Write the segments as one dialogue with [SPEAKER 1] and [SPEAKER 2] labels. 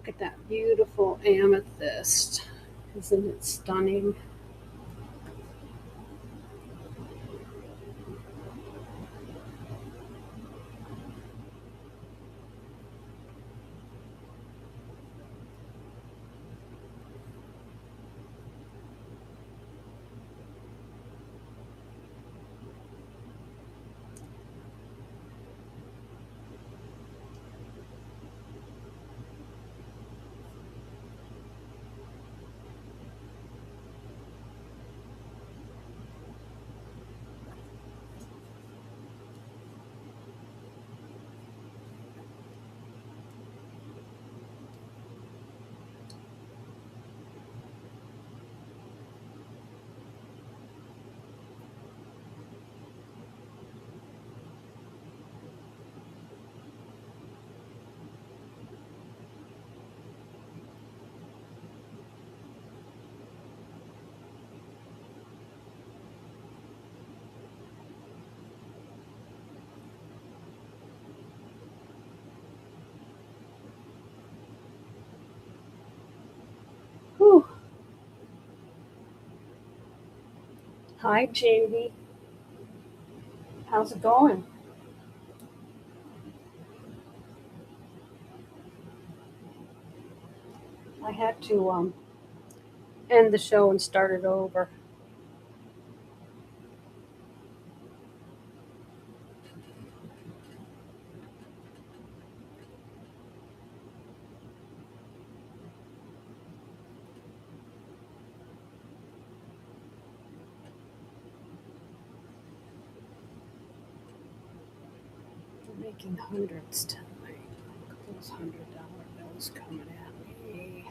[SPEAKER 1] Look at that beautiful amethyst. Isn't it stunning? Whew. Hi, Jamie. How's it going? I had to end the show and start it over. I'm making hundreds tonight. Look at those $100 bills coming at me.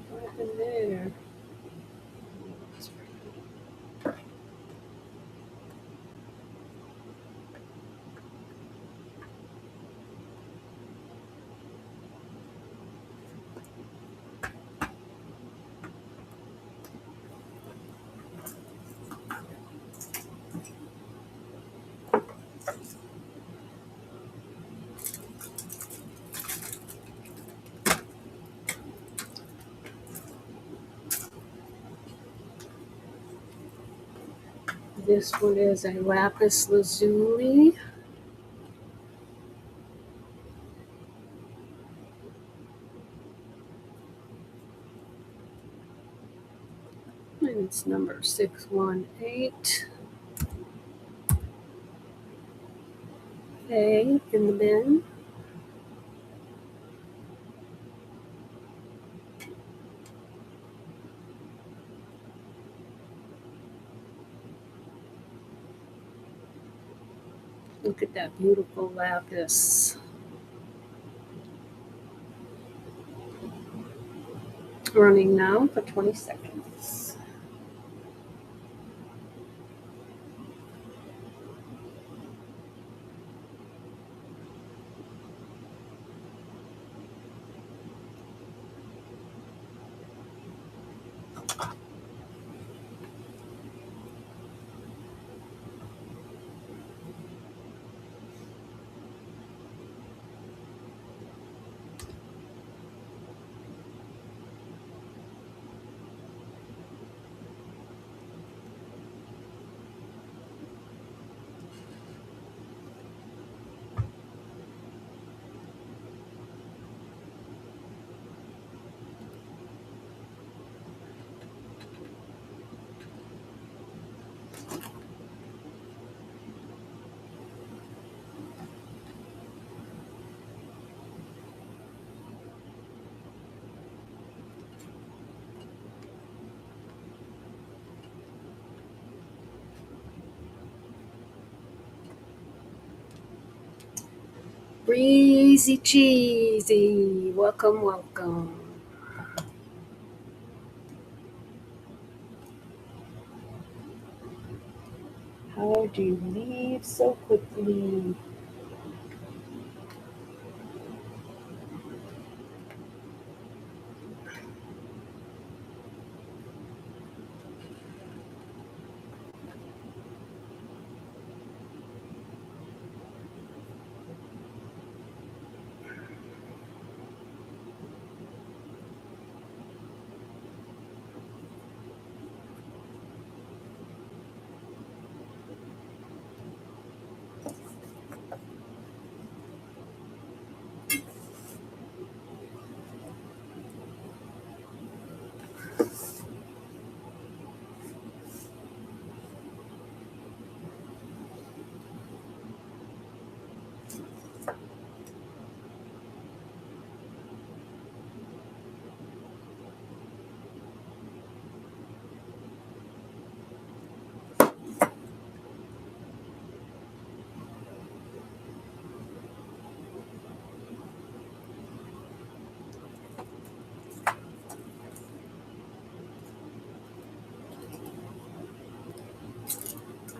[SPEAKER 1] What happened there? This one is a lapis lazuli. And it's number 618. A in the bin. Look at that beautiful lapis. Running now for 20 seconds. Breezy cheesy. Welcome, welcome. How do you leave so quickly?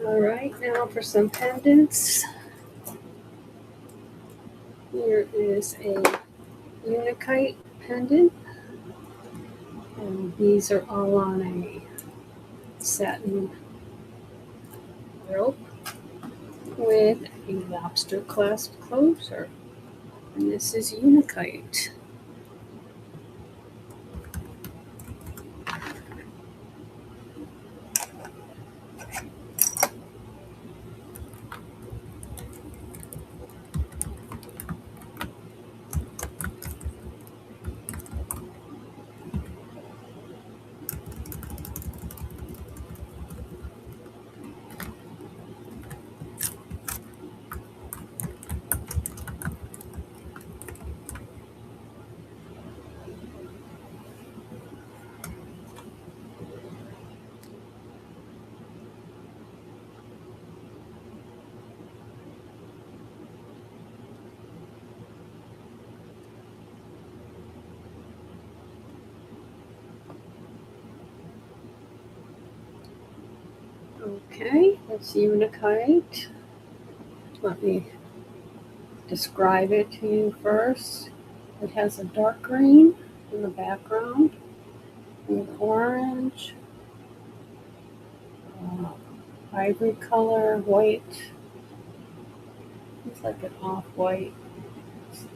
[SPEAKER 1] All right, now for some pendants. Here is a Unikite pendant, and these are all on a satin rope with a lobster clasp closure. And this is Unikite. Okay, that's Unikite. Let me describe it to you first. It has a dark green in the background with orange, ivory color, white. It's like an off-white.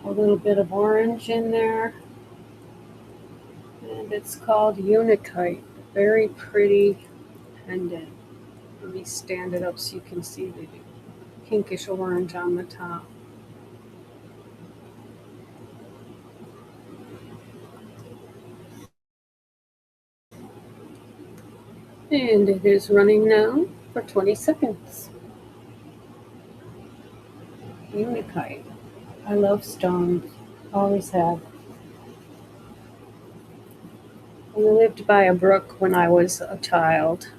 [SPEAKER 1] A little bit of orange in there. And it's called Unikite. Very pretty pendant. Let me stand it up so you can see the pinkish orange on the top. And it is running now for 20 seconds. Unakite. I love stones. Always have. We lived by a brook when I was a child,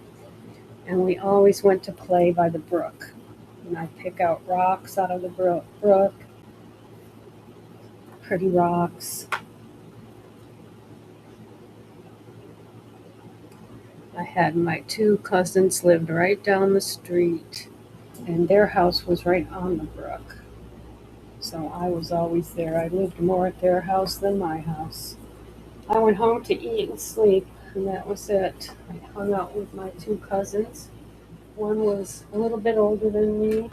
[SPEAKER 1] and we always went to play by the brook. And I'd pick out rocks out of the brook, pretty rocks. I had my two cousins lived right down the street, and their house was right on the brook. So I was always there. I lived more at their house than my house. I went home to eat and sleep, and that was it. I hung out with my two cousins. One was a little bit older than me,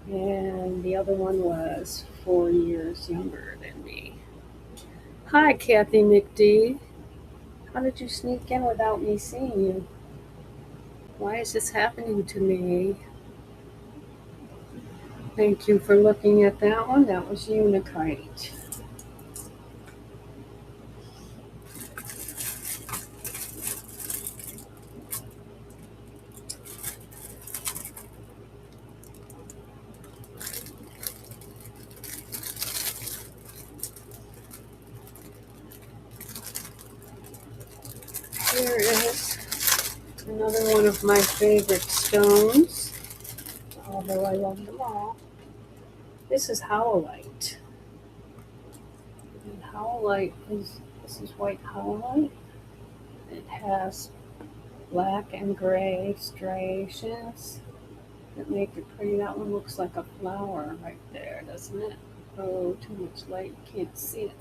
[SPEAKER 1] and the other one was 4 years younger than me. Hi, Kathy McD. How did you sneak in without me seeing you? Why is this happening to me? Thank you for looking at that one. That was Unakite. Here is another one of my favorite stones, although I love them all. This is howlite. And this is white howlite. It has black and gray striations that make it pretty. That one looks like a flower right there, doesn't it? Oh, too much light. You can't see it.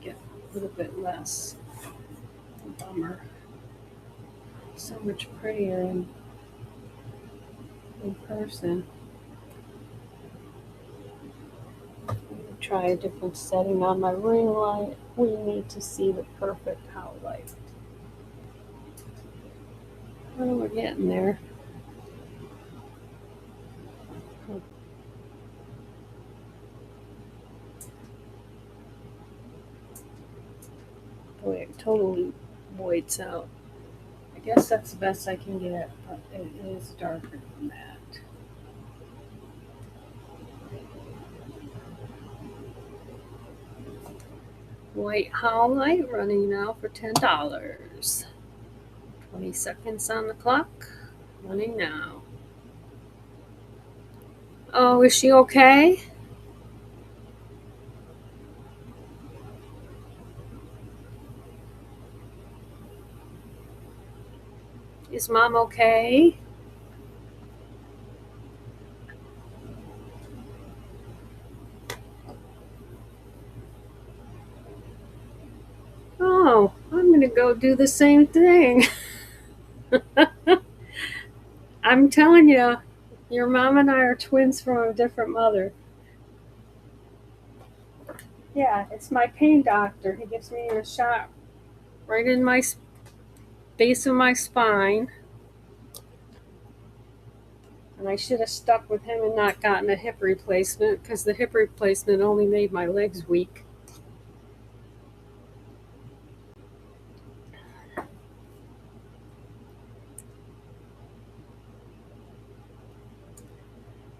[SPEAKER 1] Get a little bit less. Bummer. So much prettier in person. Try a different setting on my ring light. We need to see the perfect howlite. Oh, we're getting there. Boy, it totally voids out. I guess that's the best I can get, but it is darker than that. White howlite running now for $10. 20 seconds on the clock. Running now. Oh, is she okay? Is mom okay? Oh, I'm going to go do the same thing. I'm telling you, your mom and I are twins from a different mother. Yeah, it's my pain doctor. He gives me a shot right in my base of my spine. And I should have stuck with him and not gotten a hip replacement because the hip replacement only made my legs weak.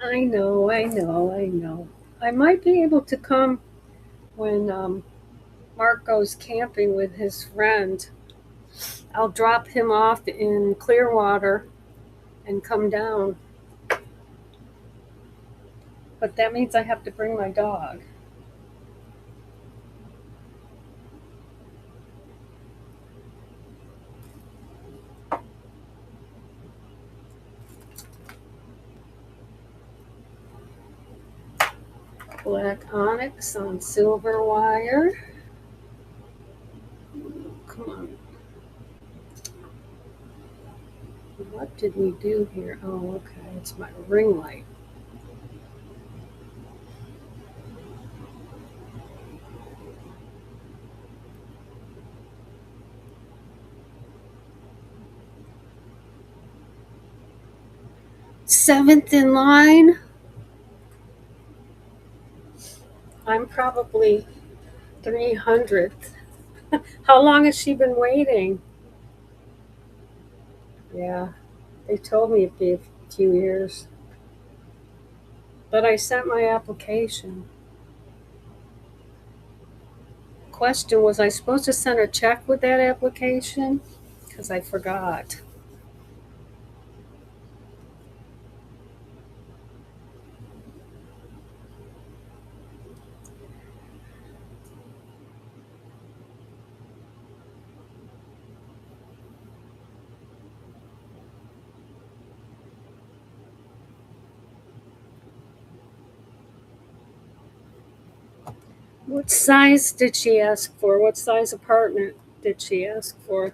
[SPEAKER 1] I know. I might be able to come when Mark goes camping with his friend. I'll drop him off in Clearwater and come down. But that means I have to bring my dog. Black onyx on silver wire. Come on. What did we do here? Oh, okay. It's my ring light. 7th in line. I'm probably 300th. How long has she been waiting? Yeah, they told me it'd be a few years. But I sent my application. Question, was I supposed to send a check with that application? Because I forgot. What size did she ask for? What size apartment did she ask for?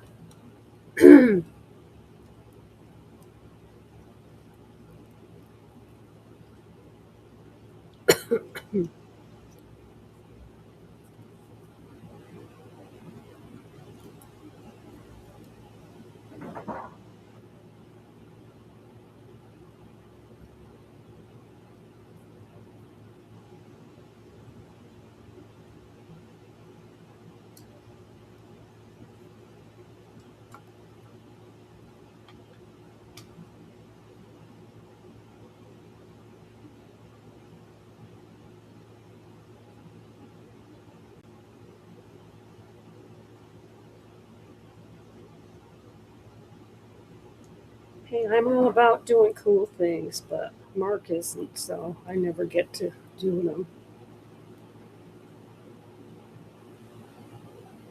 [SPEAKER 1] Hey, I'm all about doing cool things, but Mark isn't, so I never get to do them.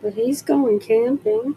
[SPEAKER 1] But he's going camping.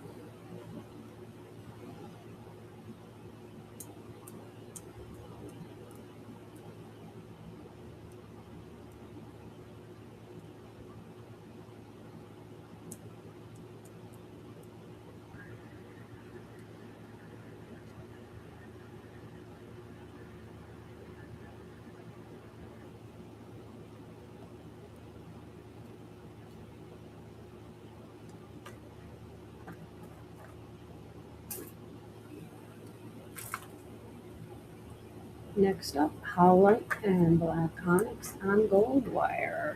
[SPEAKER 1] Next up, Howlite and Black Onyx on Goldwire.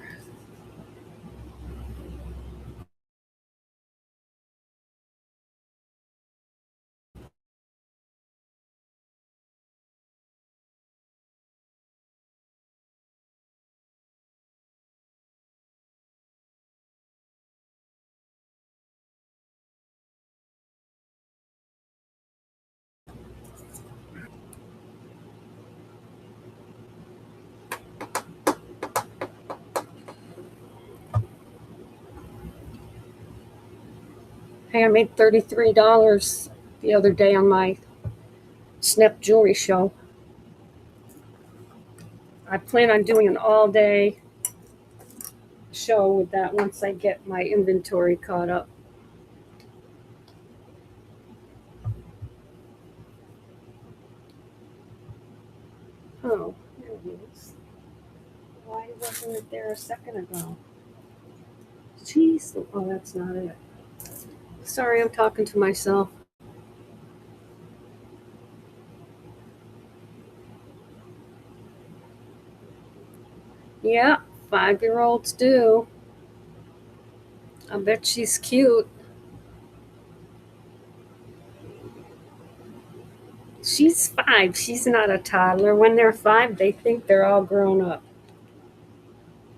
[SPEAKER 1] Hey, I made $33 the other day on my Snap Jewelry show. I plan on doing an all day show with that once I get my inventory caught up. Oh, there it is. Why wasn't it there a second ago? Jeez. Oh, that's not it. Sorry, I'm talking to myself. Yeah, 5-year-olds do. I bet she's cute. She's 5. She's not a toddler. When they're 5, they think they're all grown up.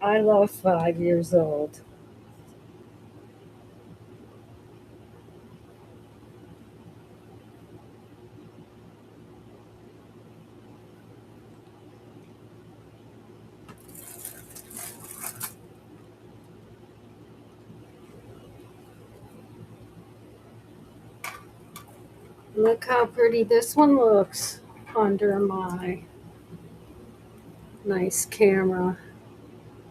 [SPEAKER 1] I love 5 years old. Look how pretty this one looks under my nice camera.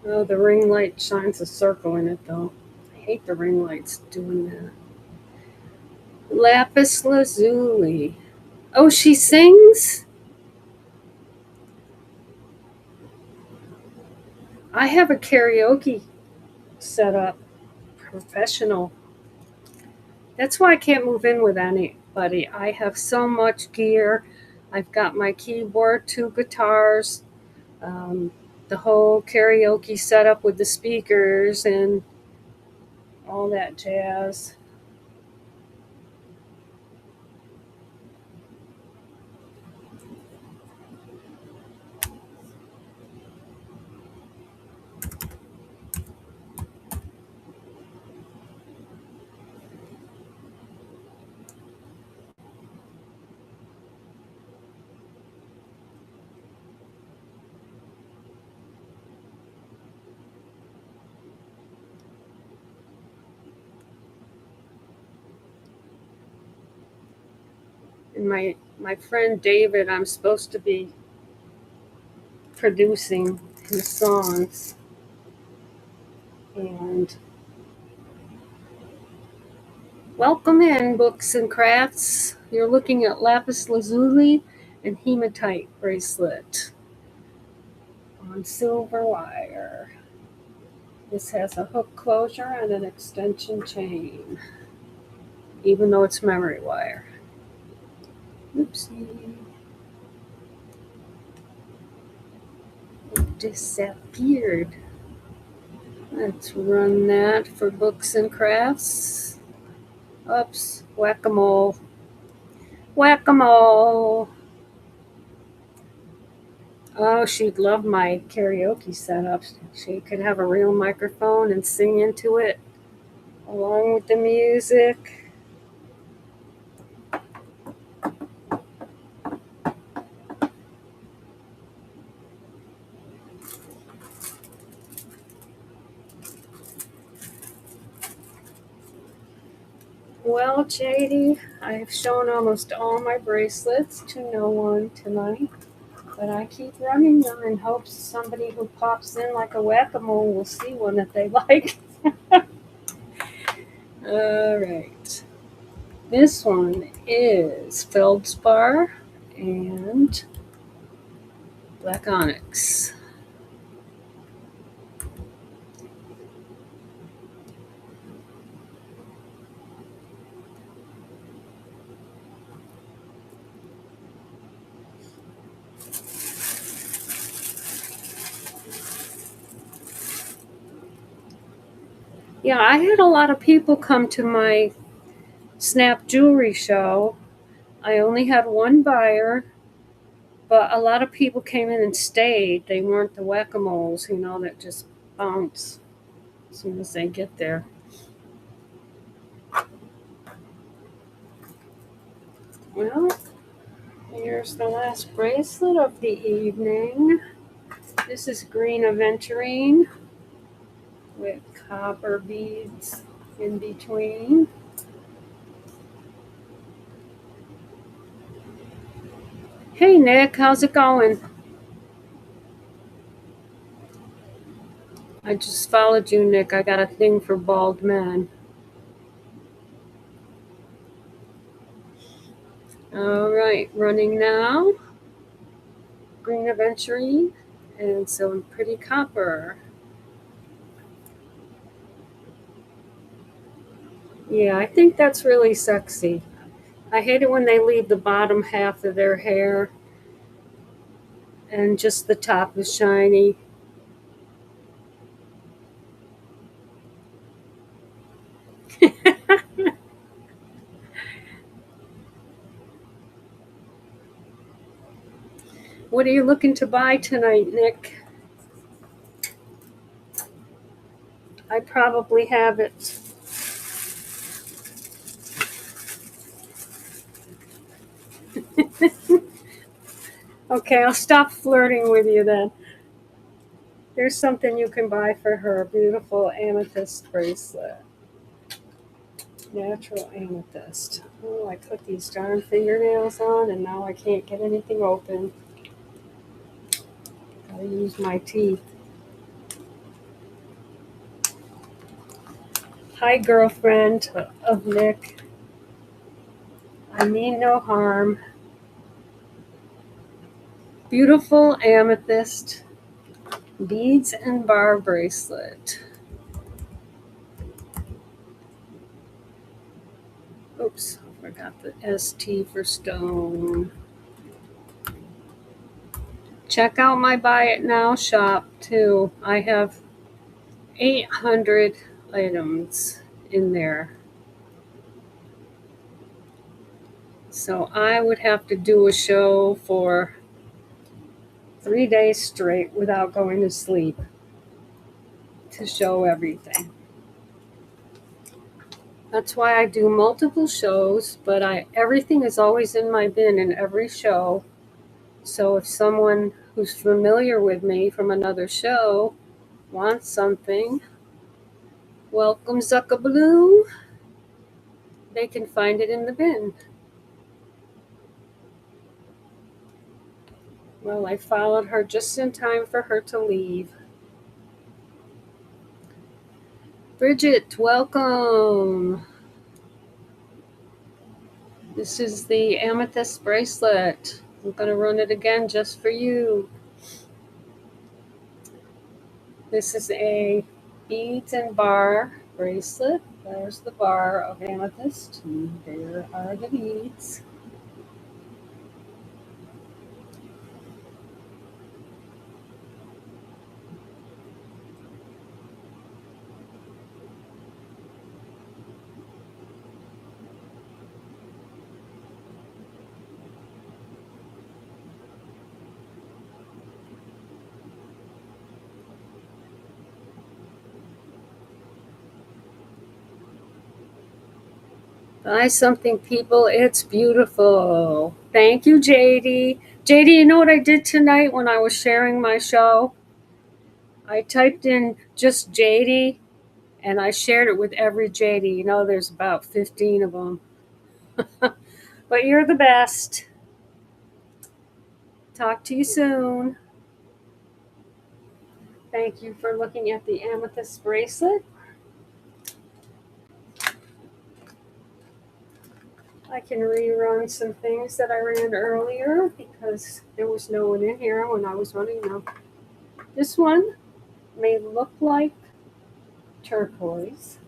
[SPEAKER 1] Oh, the ring light shines a circle in it though. I hate the ring lights doing that. Lapis lazuli. Oh, she sings? I have a karaoke set up. Professional. That's why I can't move in with anybody. I have so much gear. I've got my keyboard, 2 guitars, the whole karaoke setup with the speakers and all that jazz. And my friend David, I'm supposed to be producing his songs. And welcome in, Books and Crafts. You're looking at lapis lazuli and hematite bracelet on silver wire. This has a hook closure and an extension chain, even though it's memory wire. Oopsie. It disappeared. Let's run that for Books and Crafts. Oops, whack-a-mole. Whack-a-mole. Oh, she'd love my karaoke setup. She could have a real microphone and sing into it along with the music. Well, JD, I have shown almost all my bracelets to no one tonight, but I keep running them in hopes somebody who pops in like a whack-a-mole will see one that they like. All right. This one is feldspar and black onyx. Yeah, I had a lot of people come to my Snap Jewelry show. I only had one buyer, but a lot of people came in and stayed. They weren't the whack-a-moles, that just bounce as soon as they get there. Well, here's the last bracelet of the evening. This is green aventurine with copper beads in between. Hey Nick, how's it going? I just followed you, Nick. I got a thing for bald men. All right, running now. Green aventurine and some pretty copper. Yeah, I think that's really sexy. I hate it when they leave the bottom half of their hair and just the top is shiny. What are you looking to buy tonight, Nick? I probably have it. Okay, I'll stop flirting with you then. There's something you can buy for her. A beautiful amethyst bracelet. Natural amethyst. Oh, I put these darn fingernails on and now I can't get anything open. Gotta use my teeth. Hi, girlfriend of Nick. I mean no harm. Beautiful amethyst beads and bar bracelet. Oops, I forgot the ST for stone. Check out my Buy It Now shop too. I have 800 items in there. So I would have to do a show for 3 days straight without going to sleep to show everything. That's why I do multiple shows, but everything is always in my bin in every show. So if someone who's familiar with me from another show wants something, welcome Zuckabaloo, they can find it in the bin. Well, I followed her just in time for her to leave. Bridget, welcome. This is the amethyst bracelet. I'm going to run it again just for you. This is a beads and bar bracelet. There's the bar of amethyst. And there are the beads. Buy something, people. It's beautiful. Thank you, JD. JD, you know what I did tonight when I was sharing my show? I typed in just JD and I shared it with every JD. You know, there's about 15 of them. But you're the best. Talk to you soon. Thank you for looking at the amethyst bracelet. I can rerun some things that I ran earlier because there was no one in here when I was running them. This one may look like turquoise,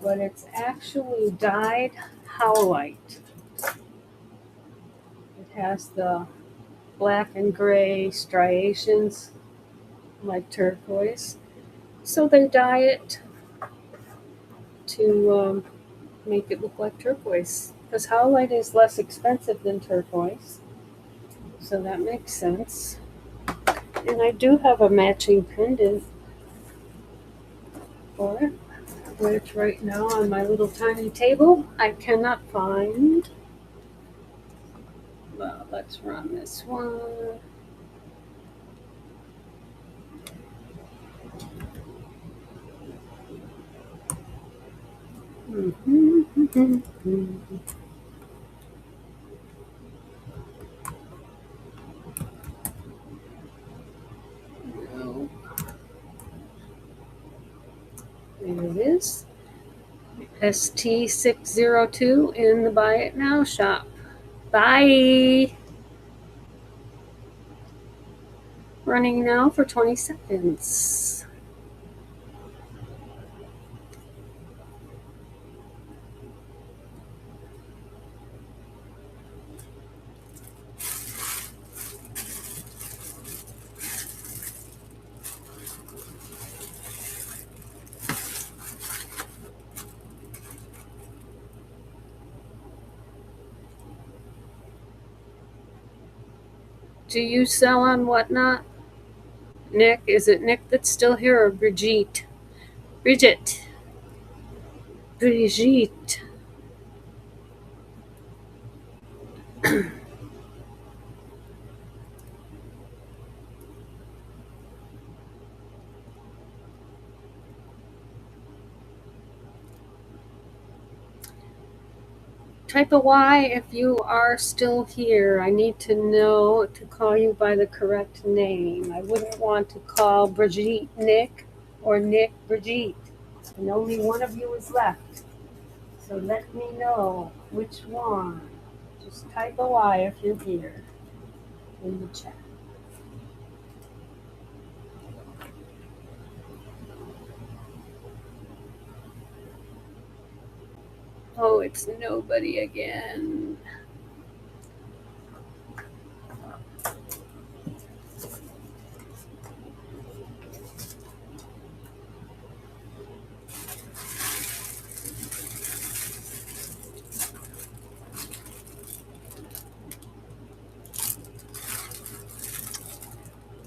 [SPEAKER 1] but it's actually dyed howlite. It has the black and gray striations like turquoise. So they dye it to make it look like turquoise. Because howlite is less expensive than turquoise. So that makes sense. And I do have a matching pendant for it, which right now on my little tiny table I cannot find. Well, let's run this one. No. There it is. ST602 in the Buy It Now shop. Bye. Running now for 20 seconds. Do you sell on Whatnot? Nick, is it Nick that's still here or Brigitte? Brigitte. Brigitte. Type a Y if you are still here. I need to know to call you by the correct name. I wouldn't want to call Brigitte Nick or Nick Brigitte. And only one of you is left. So let me know which one. Just type a Y if you're here in the chat. Oh, it's nobody again.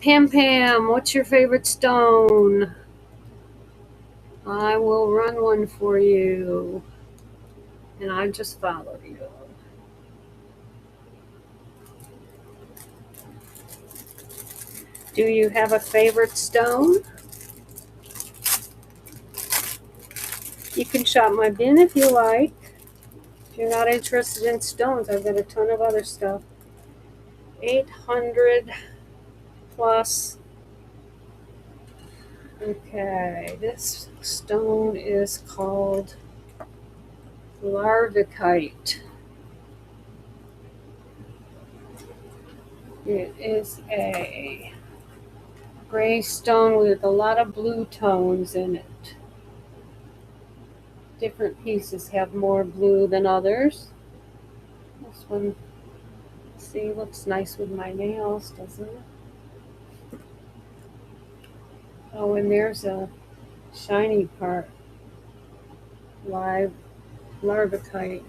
[SPEAKER 1] Pam Pam, what's your favorite stone? I will run one for you. And I just follow you. Do you have a favorite stone? You can shop my bin if you like. If you're not interested in stones, I've got a ton of other stuff. 800 plus. Okay, this stone is called Larvikite. It is a gray stone with a lot of blue tones in it. Different pieces have more blue than others. This one, see, looks nice with my nails, doesn't it? Oh, and there's a shiny part. Larvikite.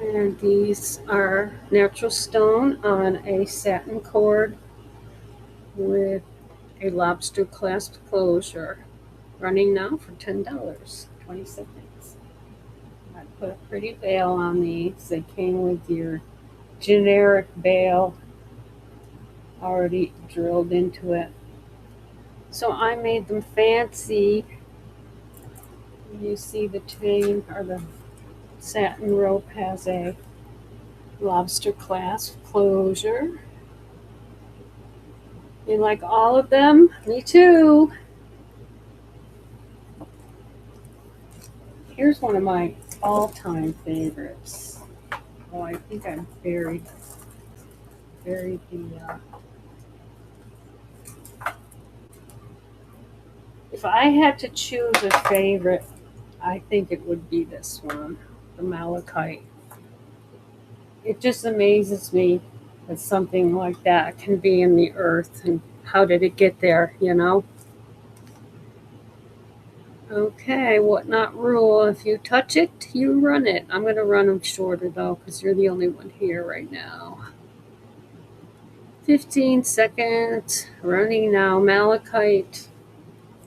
[SPEAKER 1] And these are natural stone on a satin cord with a lobster clasp closure. Running now for $10, 20 seconds. I put a pretty bail on these. They came with your generic bail already drilled into it. So I made them fancy. You see the chain or the satin rope has a lobster clasp closure. You like all of them? Me too. Here's one of my all-time favorites. Oh, I think I buried the. If I had to choose a favorite, I think it would be this one, the malachite. It just amazes me that something like that can be in the earth and how did it get there, you know? Okay, what not rule. If you touch it, you run it. I'm going to run them shorter though because you're the only one here right now. 15 seconds. Running now. Malachite.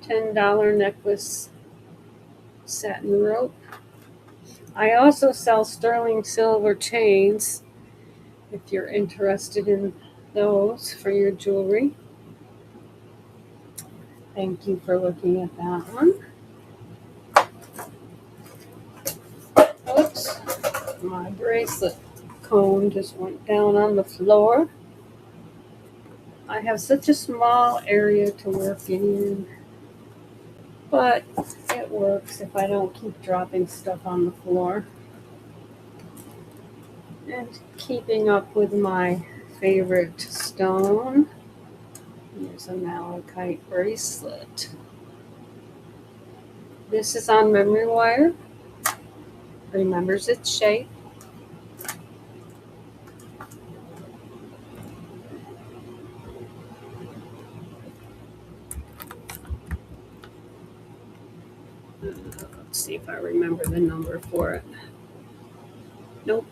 [SPEAKER 1] $10 necklace. Satin rope. I also sell sterling silver chains if you're interested in those for your jewelry. Thank you for looking at that one. Oops, my bracelet cone just went down on the floor. I have such a small area to work in, but it works if I don't keep dropping stuff on the floor. And keeping up with my favorite stone, here's a malachite bracelet. This is on memory wire, remembers its shape. Let's see if I remember the number for it. Nope.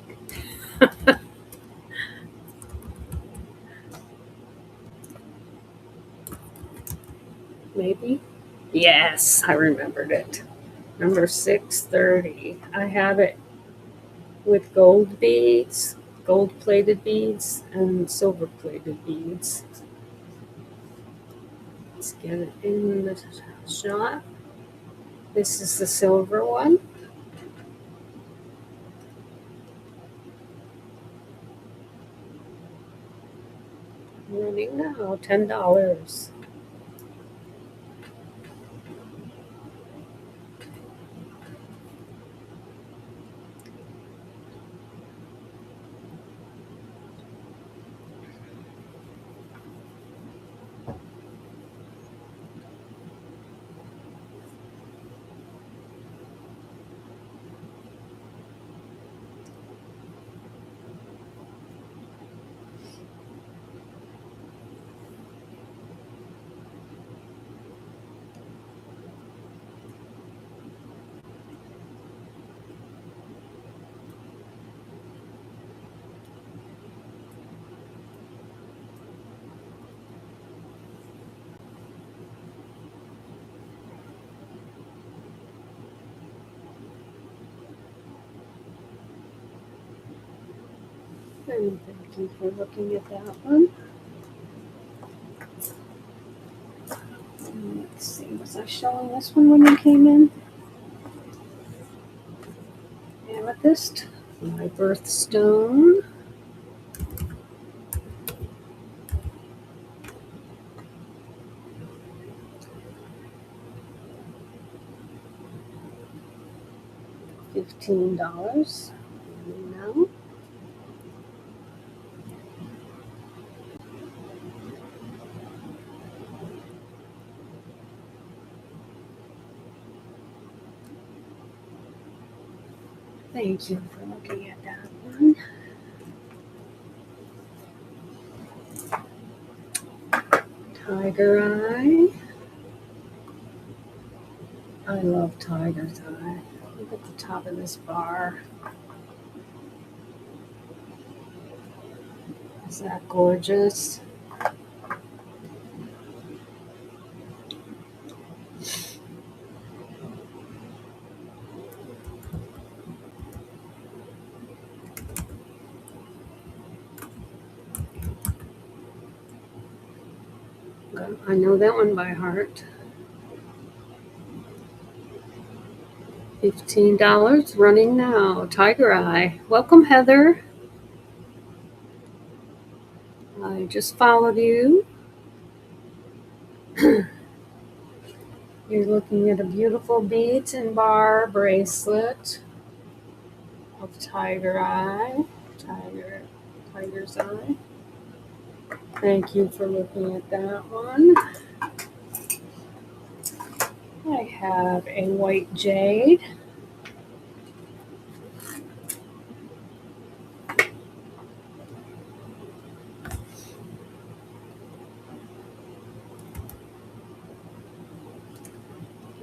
[SPEAKER 1] Maybe? Yes, I remembered it. Number 630. I have it with gold beads, gold plated beads, and silver plated beads. Let's get it in the shot. This is the silver one. Running now, $10. And thank you for looking at that one. Let's see, was I showing this one when you came in? Amethyst, my birthstone. $15. No. Thank you for looking at that one. Tiger Eye. I love Tiger's Eye. Look at the top of this bar. Is that gorgeous? I know that one by heart. $15 running now. Tiger Eye. Welcome, Heather. I just followed you. You're looking at a beautiful beads and bar bracelet of Tiger Eye. Tiger's Eye. Thank you for looking at that one. I have a white jade.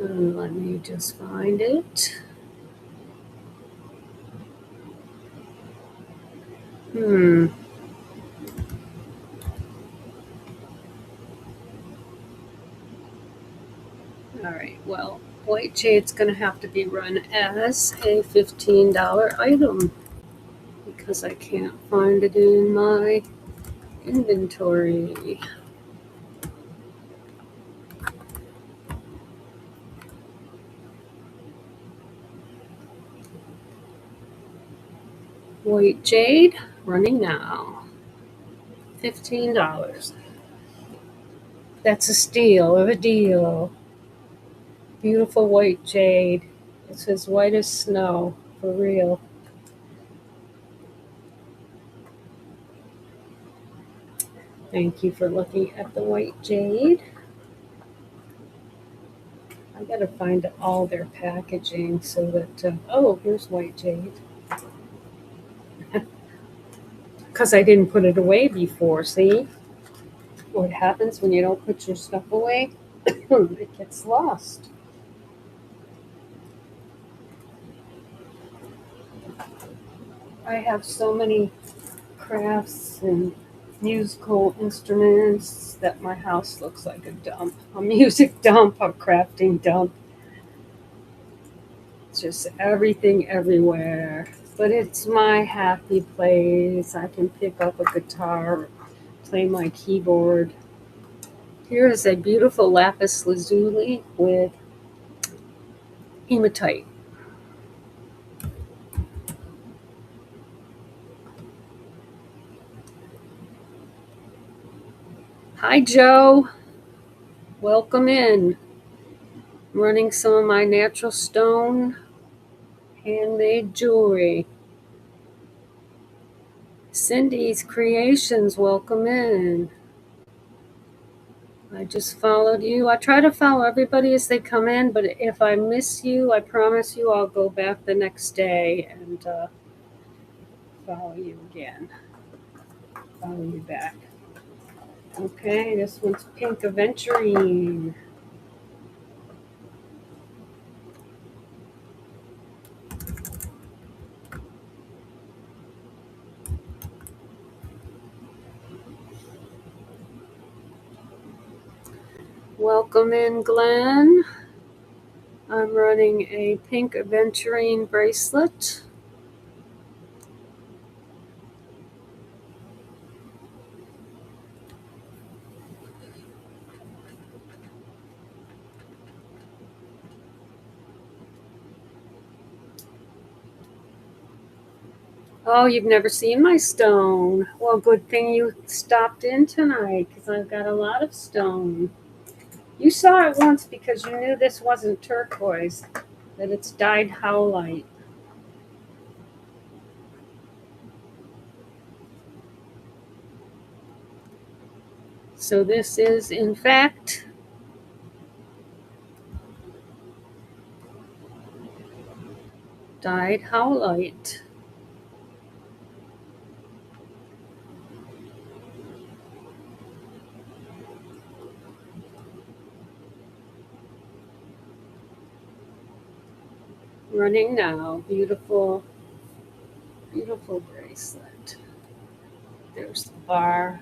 [SPEAKER 1] Let me just find it. All right, well, white jade's going to have to be run as a $15 item because I can't find it in my inventory. White jade running now. $15. That's a steal of a deal. Beautiful white jade. It's as white as snow, for real. Thank you for looking at the white jade. I gotta find all their packaging so that, oh, here's white jade. Because I didn't put it away before, see? What happens when you don't put your stuff away? It gets lost. I have so many crafts and musical instruments that my house looks like a dump. A music dump, a crafting dump. It's just everything everywhere. But it's my happy place. I can pick up a guitar, play my keyboard. Here is a beautiful lapis lazuli with hematite. Hi, Joe. Welcome in. I'm running some of my natural stone handmade jewelry. Cindy's Creations, welcome in. I just followed you. I try to follow everybody as they come in, but if I miss you, I promise you I'll go back the next day and follow you again. Follow you back. Okay, this one's Pink Aventurine. Welcome in, Glenn. I'm running a Pink Aventurine bracelet. Oh, you've never seen my stone. Well, good thing you stopped in tonight because I've got a lot of stone. You saw it once because you knew this wasn't turquoise, that it's dyed howlite. So this is, in fact, dyed howlite. Running now. Beautiful, beautiful bracelet. There's the bar.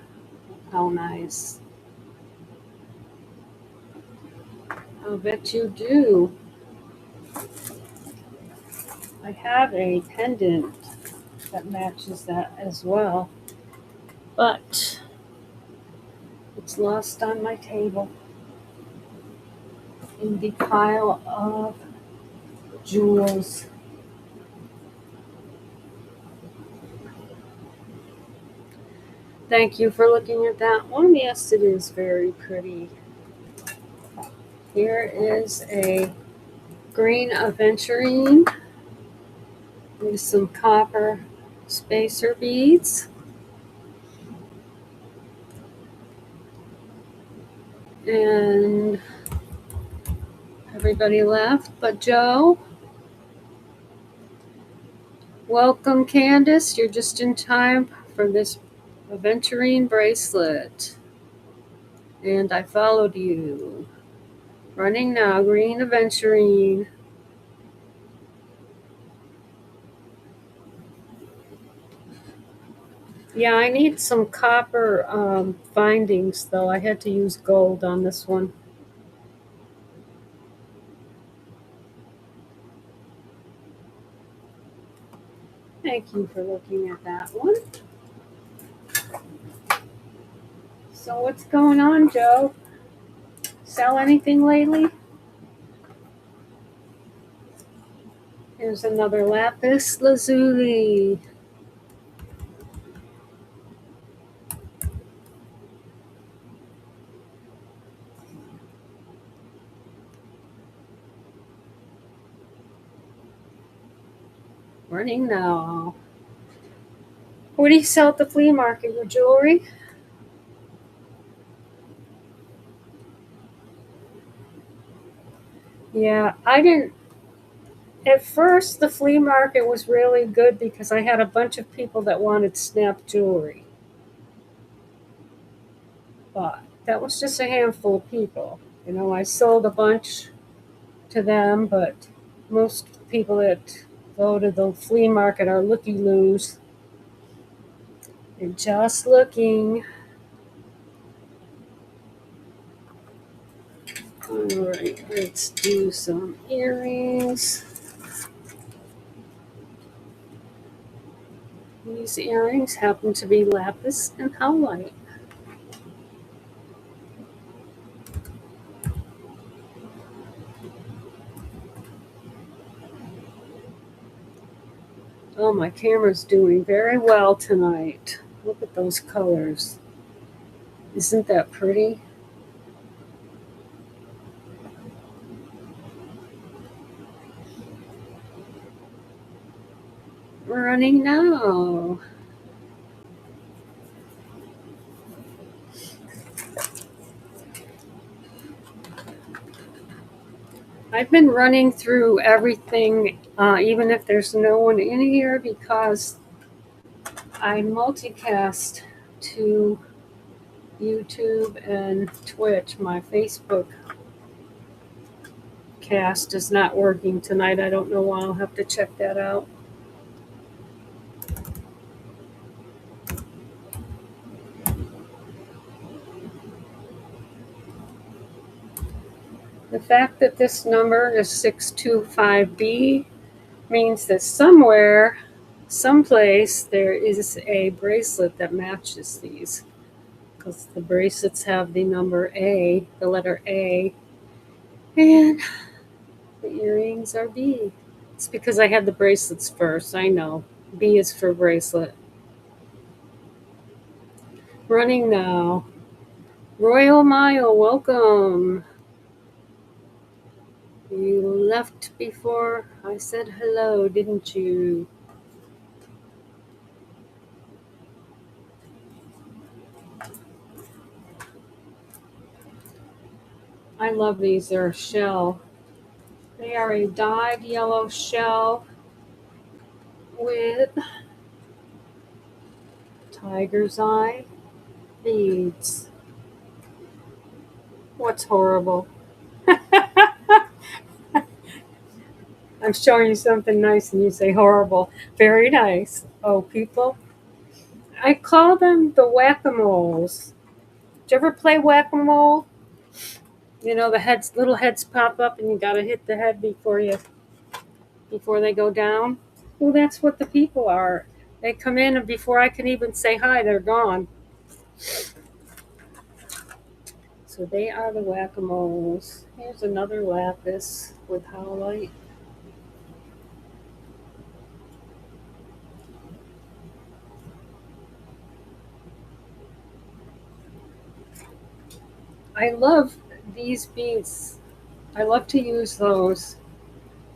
[SPEAKER 1] How nice. I'll bet you do. I have a pendant that matches that as well, but it's lost on my table in the pile of jewels. Thank you for looking at that one. Yes, it is very pretty. Here is a green aventurine with some copper spacer beads. And everybody left but Joe. Welcome, Candace. You're just in time for this aventurine bracelet. And I followed you. Running now, green aventurine. Yeah, I need some copper findings, though. I had to use gold on this one. Thank you for looking at that one. So what's going on, Joe? Sell anything lately? Here's another lapis lazuli. Running now. What do you sell at the flea market? Your jewelry? Yeah, I didn't. At first, the flea market was really good because I had a bunch of people that wanted snap jewelry. But that was just a handful of people. I sold a bunch to them, but most people that go to the flea market are looky-loos. They're just looking. All right, let's do some earrings. These earrings happen to be lapis and howlite. Oh, my camera's doing very well tonight. Look at those colors. Isn't that pretty? We're running now. I've been running through everything, even if there's no one in here, because I multicast to YouTube and Twitch. My Facebook cast is not working tonight. I don't know why. I'll have to check that out. The fact that this number is 625B means that somewhere, someplace, there is a bracelet that matches these. Because the bracelets have the number A, the letter A, and the earrings are B. It's because I had the bracelets first, I know. B is for bracelet. Running now. Royal Mile, welcome. You left before I said hello, didn't you? I love these. They're a shell. They are a dyed yellow shell with tiger's eye beads. What's horrible? I'm showing you something nice and you say horrible. Very nice. Oh, people. I call them the whack-a-moles. Did you ever play whack-a-mole? You know, the heads, little heads pop up and you gotta hit the head before they go down. Well, that's what the people are. They come in and before I can even say hi, they're gone. So they are the whack-a-moles. Here's another lapis with howlite. I love these beads. I love to use those.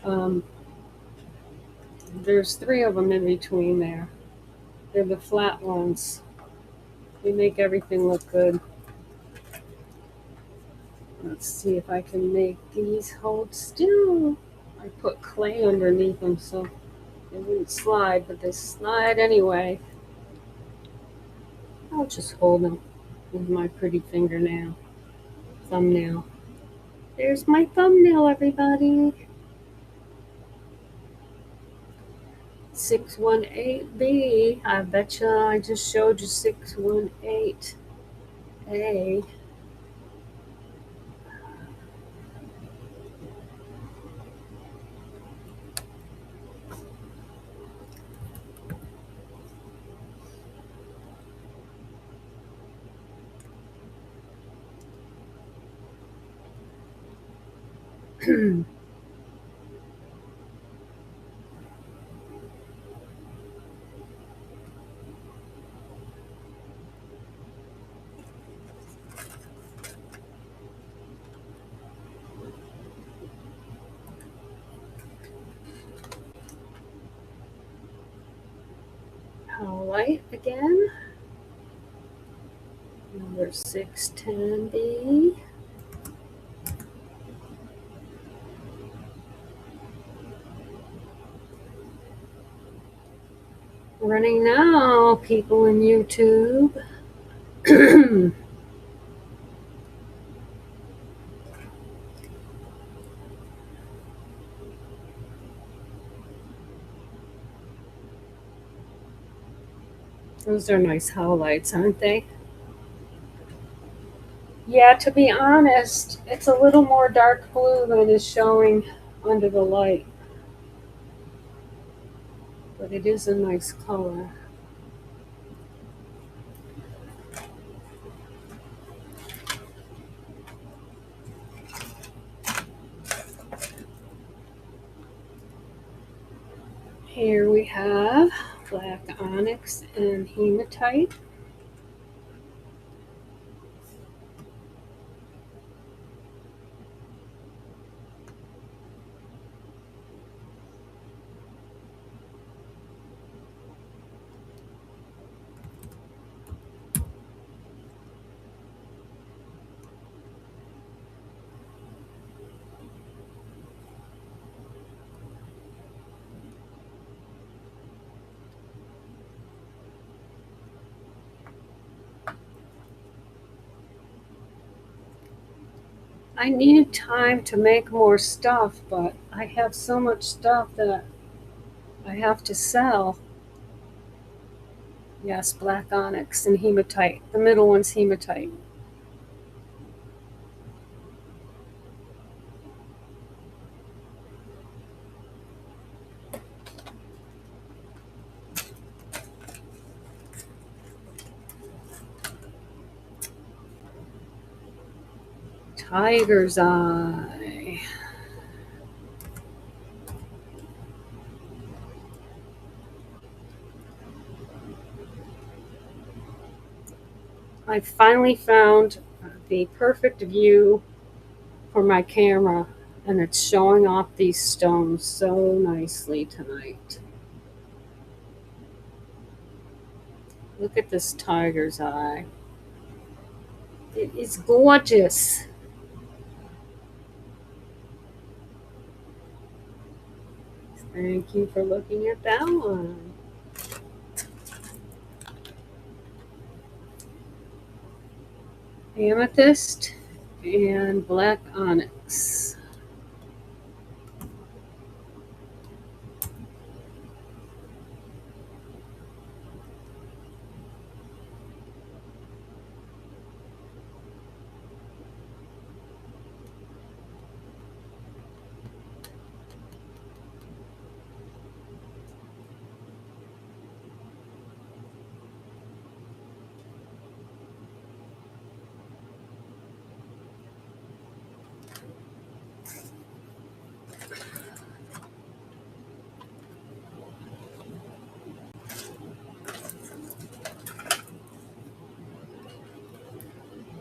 [SPEAKER 1] Um, there's 3 of them in between there. They're the flat ones. They make everything look good. Let's see if I can make these hold still. I put clay underneath them so they wouldn't slide, but they slide anyway. I'll just hold them with my pretty thumbnail. There's my thumbnail, everybody. 618B. I betcha I just showed you 618A. Howlite again. Number 610B. Running now, people in YouTube. Those are nice howlights, aren't they? Yeah, to be honest, it's a little more dark blue than is showing under the light. But it is a nice color. Here we have black onyx and hematite. I need time to make more stuff, but I have so much stuff that I have to sell. Yes, black onyx and hematite. The middle one's hematite. Tiger's eye. I finally found the perfect view for my camera, and it's showing off these stones so nicely tonight. Look at this tiger's eye. It is gorgeous. Thank you for looking at that one. Amethyst and black onyx.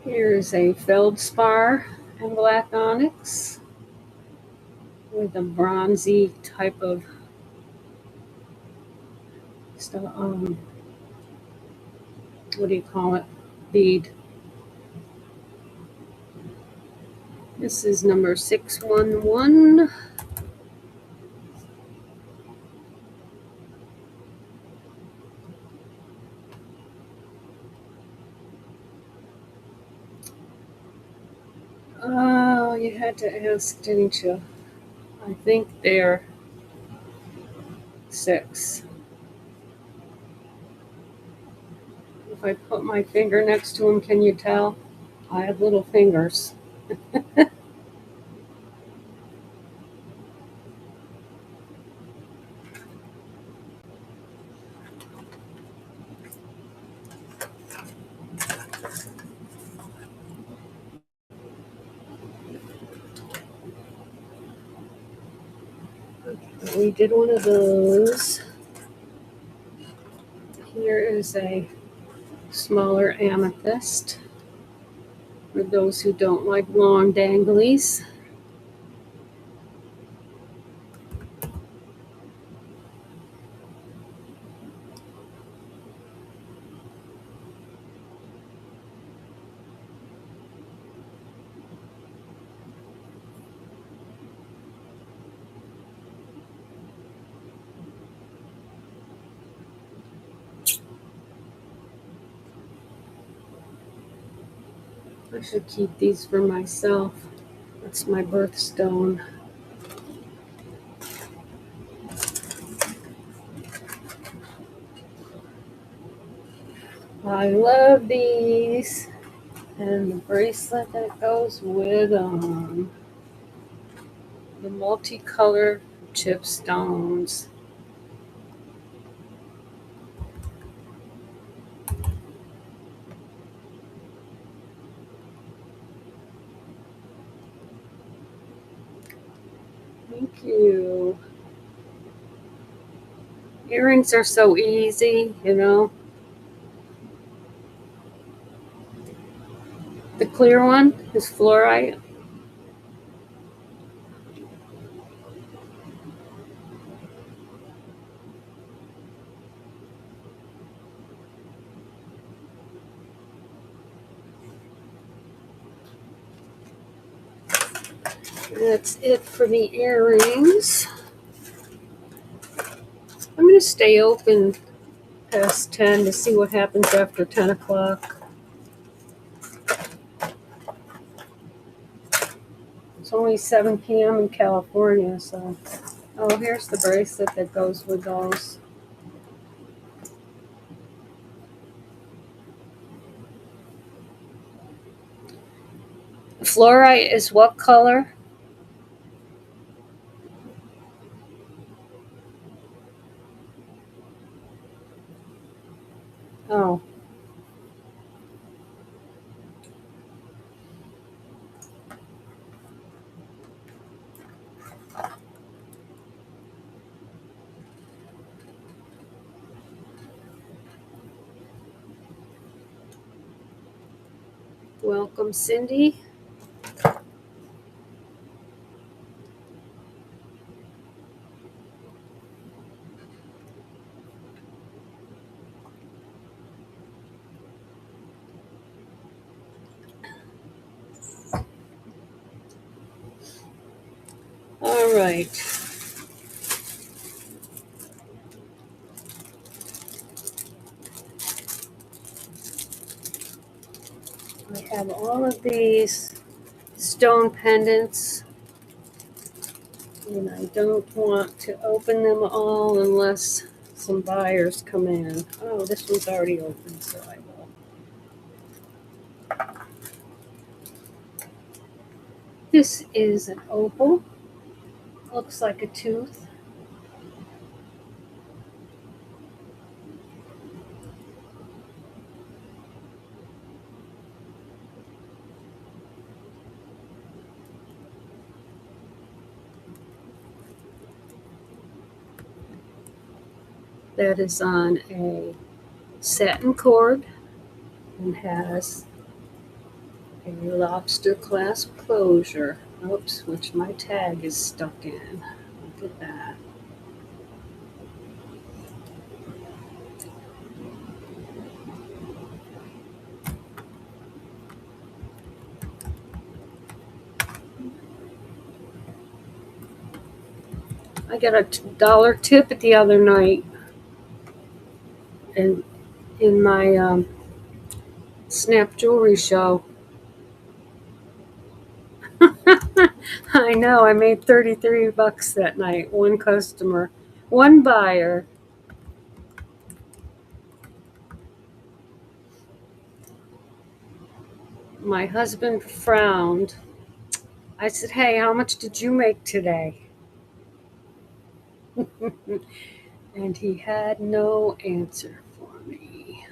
[SPEAKER 1] Here's a feldspar and black onyx with a bronzy type of stuff. What do you call it? Bead. This is number 611. Oh, you had to ask, didn't you? I think they're 6. If I put my finger next to them, can you tell? I have little fingers. We did one of those. Here is a smaller amethyst for those who don't like long danglies. I should keep these for myself. That's my birthstone. I love these. And the bracelet that goes with them. The multicolor chip stones. Thank you. Earrings are so easy, you know. The clear one is fluorite. That's it for the earrings. I'm going to stay open past 10 to see what happens after 10 o'clock. It's only 7 p.m. in California, so. Oh, here's the bracelet that goes with those. Fluorite is what color? Oh. Welcome, Cindy. All right. I have all of these stone pendants, and I don't want to open them all unless some buyers come in. Oh, this one's already open, so I will. This is an opal. Looks like a tooth. That is on a satin cord and has a lobster clasp closure. Oops, which my tag is stuck in. Look at that. I got a dollar tip the other night in my Snap Jewelry show. I know, I made $33 that night. One customer, one buyer. My husband frowned. I said, "Hey, how much did you make today?" And he had no answer for me.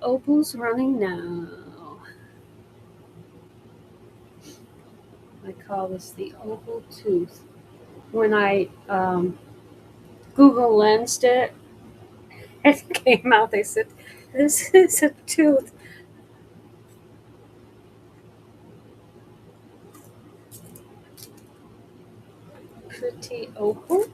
[SPEAKER 1] Opal's running now. I call this the opal tooth. When I Google lensed it, it came out. They said, "This is a tooth." Pretty opal.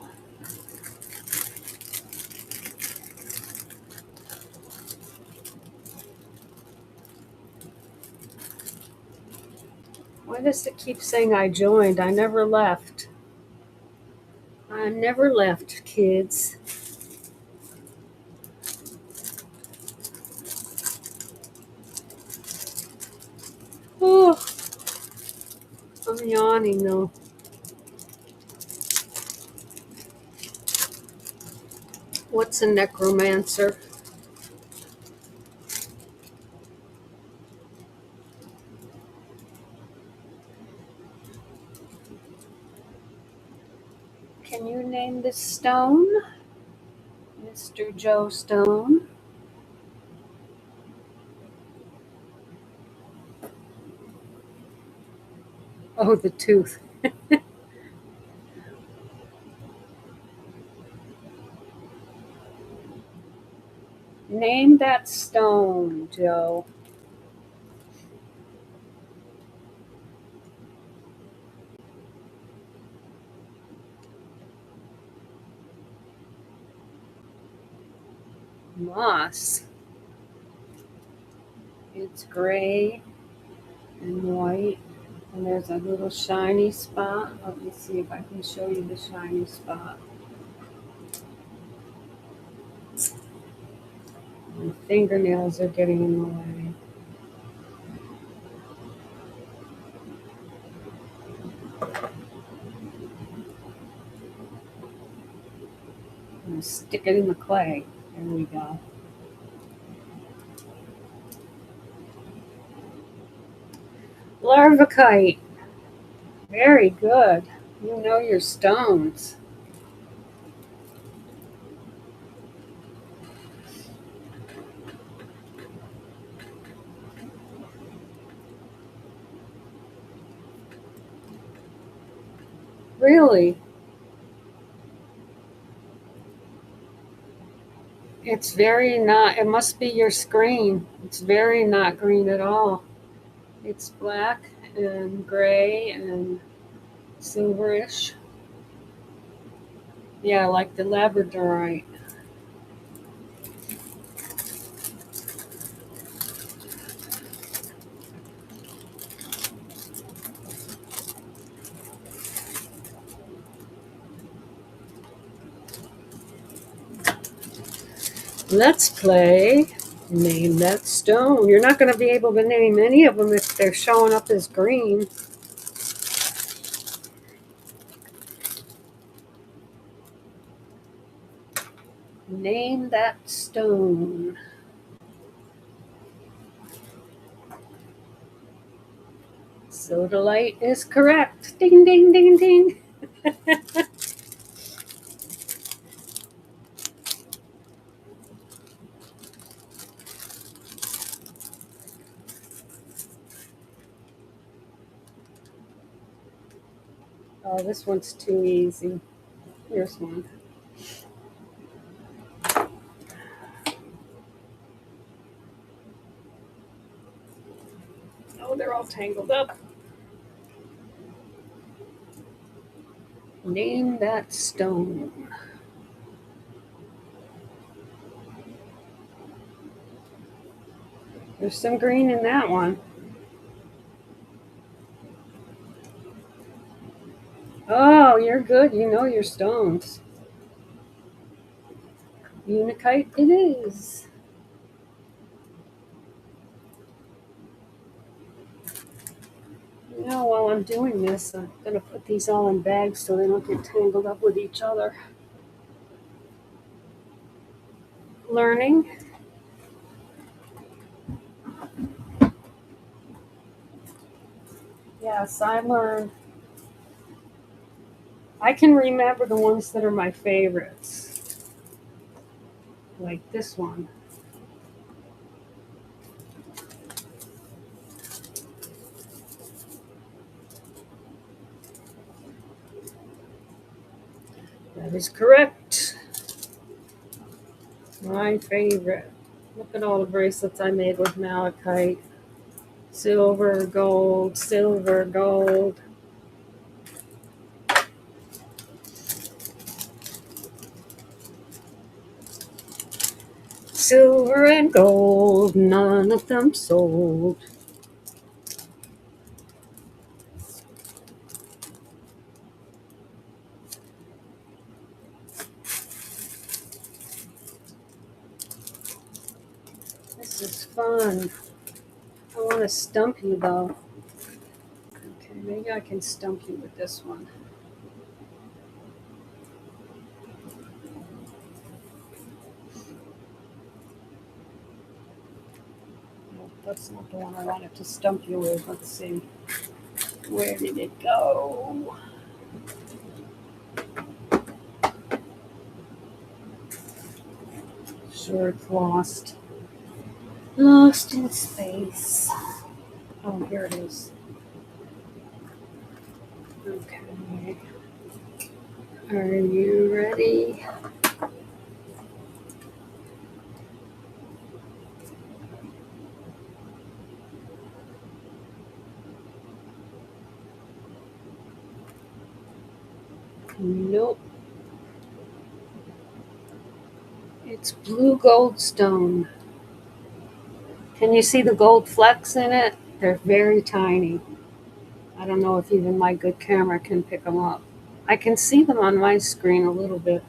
[SPEAKER 1] Why does it keep saying I joined? I never left. I never left, kids. Oh, I'm yawning though. What's a necromancer? Can you name this stone? Mr. Joe Stone. Oh, the tooth. Name that stone, Joe. Moss. It's gray and white, and there's a little shiny spot. Let me see if I can show you the shiny spot. My fingernails are getting in the way. I'm gonna stick it in the clay. There we go. Larvicite. Very good. You know your stones. Really? It's very not, it must be your screen. It's very not green at all. It's black and gray and silverish. Yeah, like the labradorite. Let's play Name That Stone. You're not going to be able to name any of them if they're showing up as green. Name that stone. Sodalite is correct. Ding, ding, ding, ding. Oh, this one's too easy. Here's one. Oh, they're all tangled up. Name that stone. There's some green in that one. Oh, you're good. You know your stones. Unakite it is. You know, while I'm doing this, I'm going to put these all in bags so they don't get tangled up with each other. Learning. Yes, I learned. I can remember the ones that are my favorites. Like this one. That is correct. My favorite. Look at all the bracelets I made with malachite. Silver, gold, silver, gold. Silver and gold, none of them sold. This is fun. I want to stump you though. Okay, maybe I can stump you with this one. No, that's not the one I wanted to stump you with. Let's see. Where did it go? Sure, it's lost. Lost in space. Oh, here it is. Okay. Are you ready? Nope. It's blue goldstone. Can you see the gold flecks in it? They're very tiny. I don't know if even my good camera can pick them up. I can see them on my screen a little bit.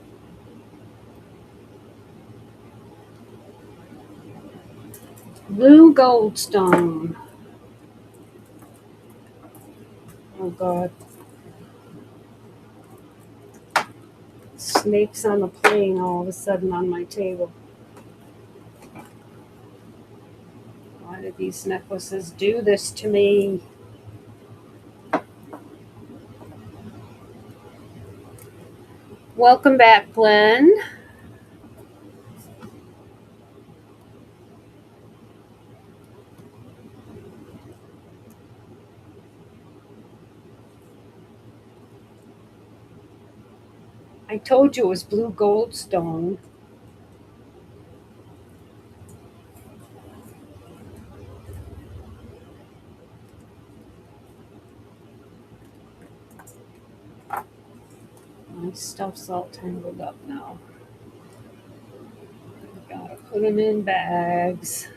[SPEAKER 1] Blue goldstone. Oh God. Snakes on the plane all of a sudden on my table. Why did these necklaces do this to me? Welcome back, Glenn. I told you it was blue goldstone. My stuff's all tangled up now. Gotta put them in bags.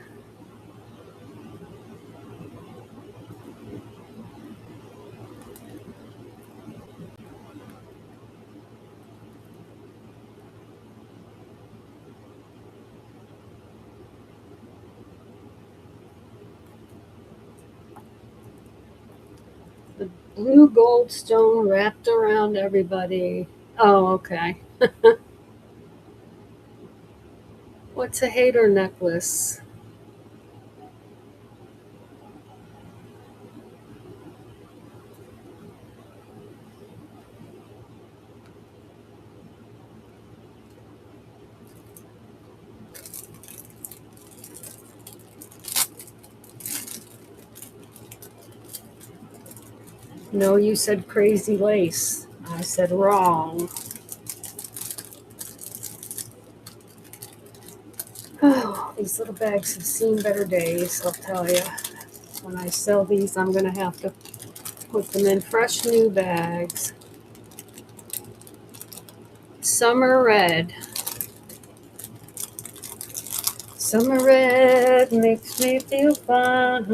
[SPEAKER 1] The blue gold stone wrapped around everybody. Oh, okay. What's a hater necklace? No, you said crazy lace. I said wrong. Oh, these little bags have seen better days, I'll tell you. When I sell these, I'm going to have to put them in fresh new bags. Summer red. Summer red makes me feel fine.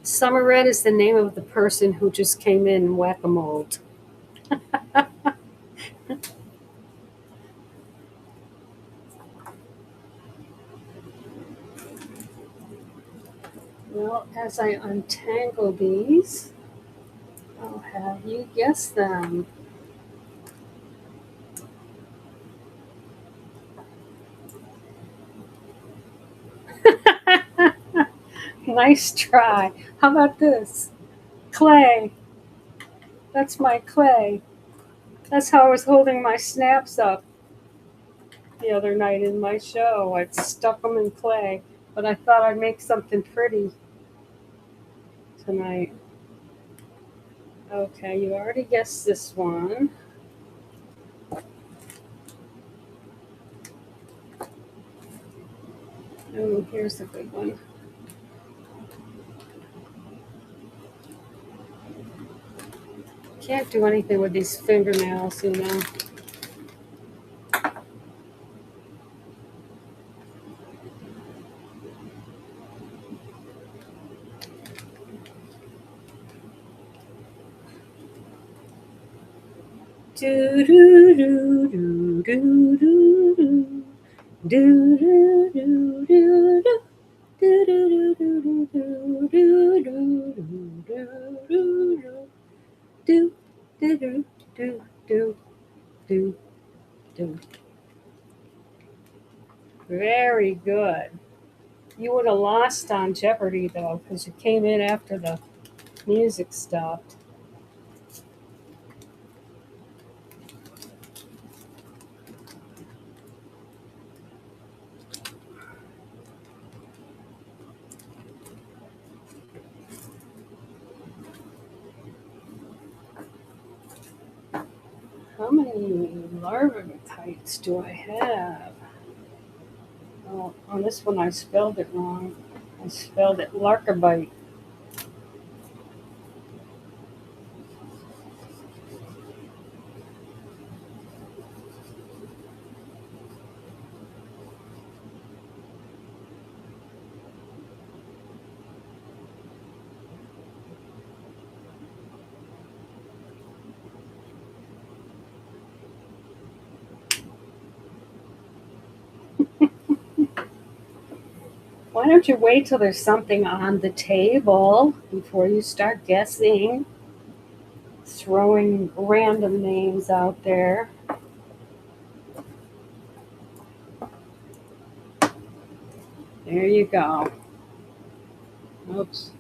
[SPEAKER 1] Summer red is the name of the person who just came in whack-a-mole. Well, as I untangle these, I'll have you guess them. Nice try. How about this? Clay. That's my clay. That's how I was holding my snaps up the other night in my show. I stuck them in clay, but I thought I'd make something pretty tonight. Okay, you already guessed this one. Oh, here's a good one. Can't do anything with these fingernails, you know. Do do do do do do do do do do do do. Do do do do do do do do do do do do do do. Very good. You would have lost on Jeopardy though, because you came in after the music stopped. How many larvikites do I have? Well, on this one I spelled it wrong. I spelled it larkabite. Why don't you wait till there's something on the table before you start guessing? Throwing random names out there. There you go. Oops.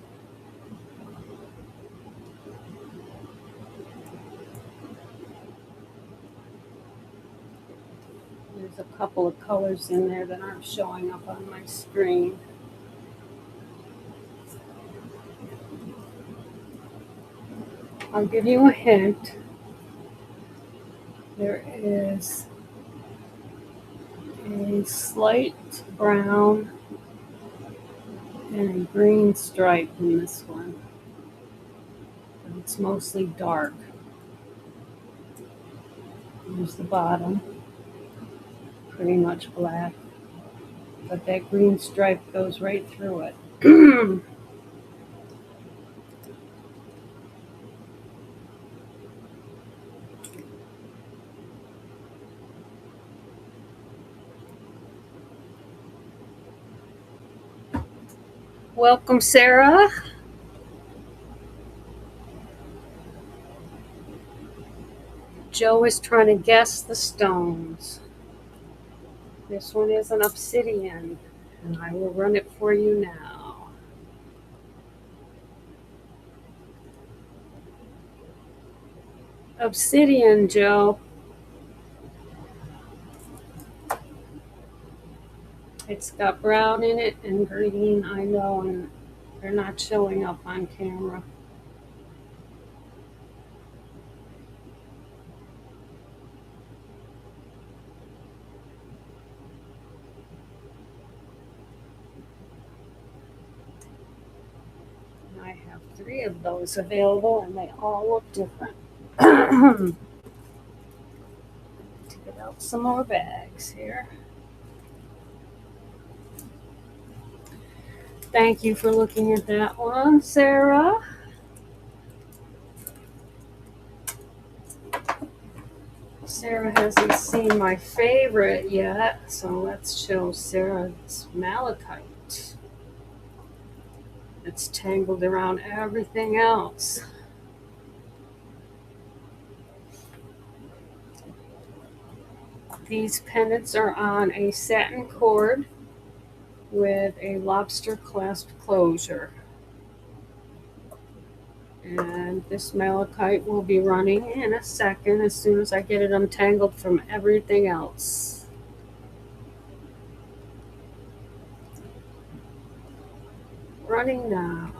[SPEAKER 1] There's a couple of colors in there that aren't showing up on my screen. I'll give you a hint. There is a slight brown and a green stripe in this one. But it's mostly dark. Here's the bottom, pretty much black. But that green stripe goes right through it. Welcome, Sarah. Joe is trying to guess the stones. This one is an obsidian, and I will run it for you now. Obsidian, Joe. It's got brown in it and green, I know, and they're not showing up on camera. I have 3 of those available, and they all look different. To get out some more bags here. Thank you for looking at that one, Sarah. Sarah hasn't seen my favorite yet, so let's show Sarah this malachite. It's tangled around everything else. These pendants are on a satin cord with a lobster clasp closure. And this malachite will be running in a second as soon as I get it untangled from everything else. Running now.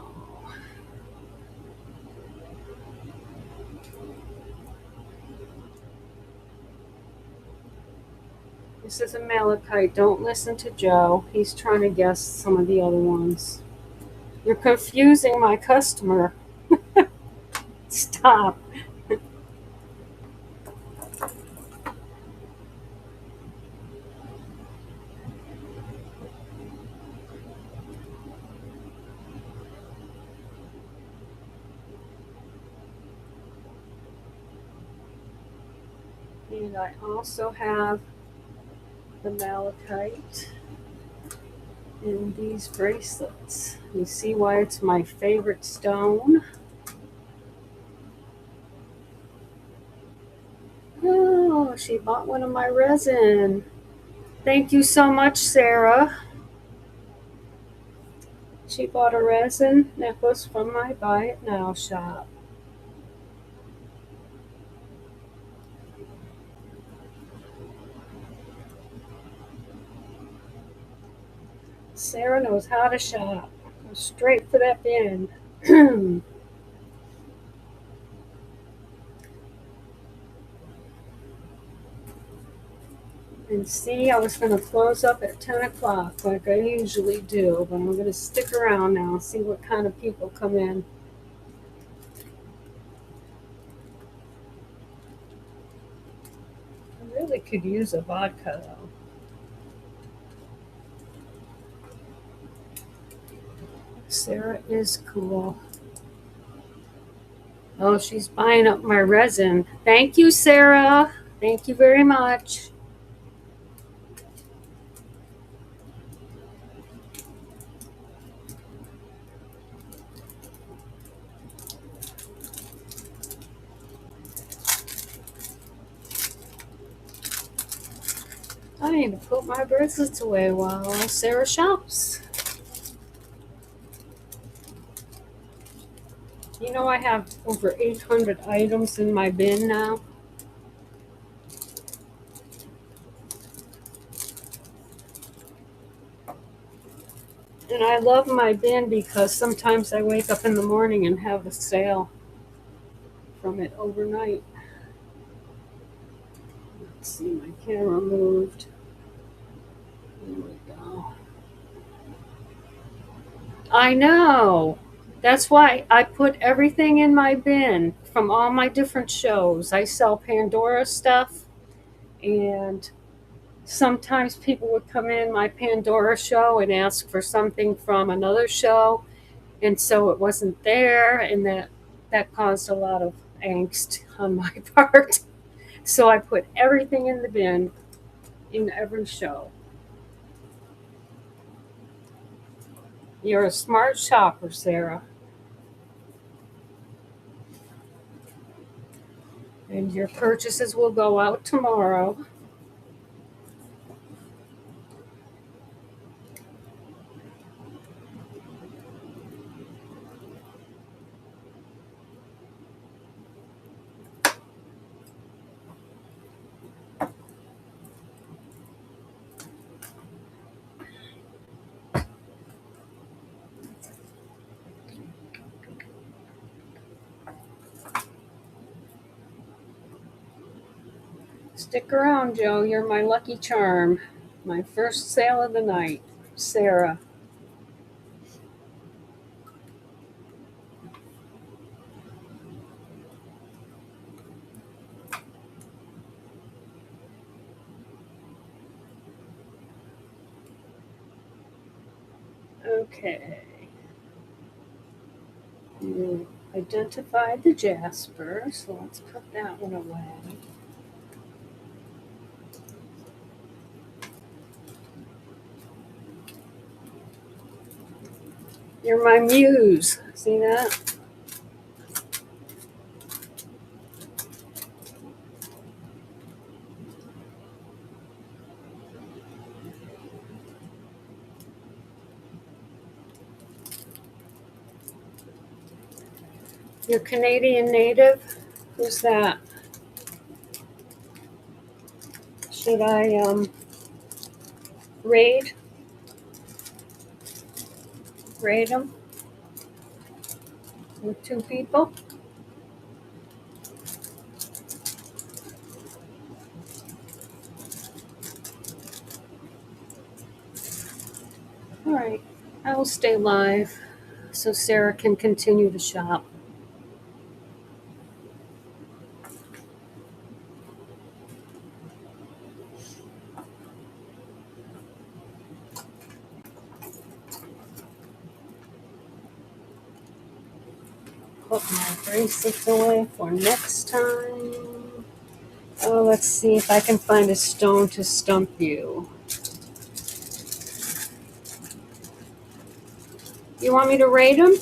[SPEAKER 1] This is a malachite. Don't listen to Joe. He's trying to guess some of the other ones. You're confusing my customer. Stop. And I also have the malachite in these bracelets. You see why it's my favorite stone? Oh, she bought one of my resin. Thank you so much, Sarah. She bought a resin necklace from my Buy It Now shop. Sarah knows how to shop. Go straight for that bin. And see, I was going to close up at 10 o'clock like I usually do, but I'm going to stick around now and see what kind of people come in. I really could use a vodka, though. Sarah is cool. Oh, she's buying up my resin. Thank you, Sarah. Thank you very much. I need to put my bracelets away while Sarah shops. You know, I have over 800 items in my bin now. And I love my bin because sometimes I wake up in the morning and have a sale from it overnight. Let's see, my camera moved. There we go. I know. That's why I put everything in my bin from all my different shows. I sell Pandora stuff, and sometimes people would come in my Pandora show and ask for something from another show, and so it wasn't there, and that caused a lot of angst on my part. So I put everything in the bin in every show. You're a smart shopper, Sarah, and your purchases will go out tomorrow. Stick around, Joe. You're my lucky charm. My first sale of the night, Sarah. Okay. You identified the jasper, so let's put that one away. You're my muse. See that? You're Canadian native? Who's that? Should I raid? Raid them with two people? All right. I will stay live so Sarah can continue to shop. Put my bracelets away for next time. Oh, let's see if I can find a stone to stump you. You want me to raid them?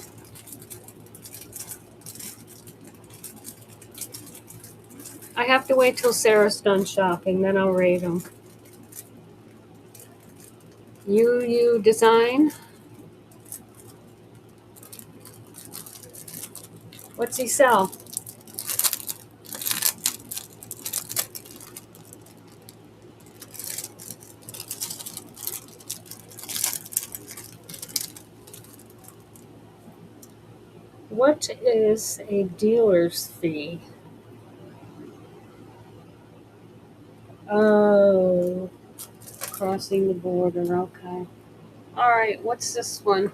[SPEAKER 1] I have to wait till Sarah's done shopping, then I'll raid them. You design? What's he sell? What is a dealer's fee? Oh, crossing the border, okay. All right, what's this one?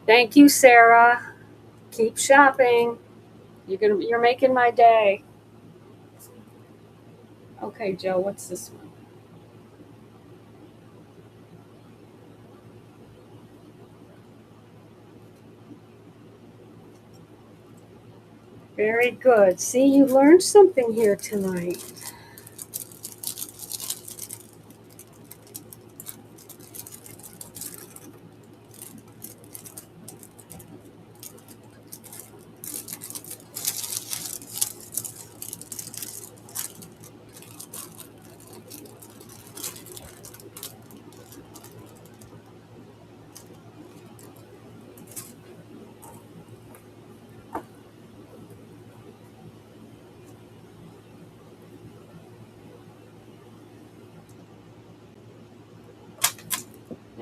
[SPEAKER 1] Thank you, Sarah. Keep shopping. You're making my day. Okay, Joe, what's this one? Very good. See, you learned something here tonight.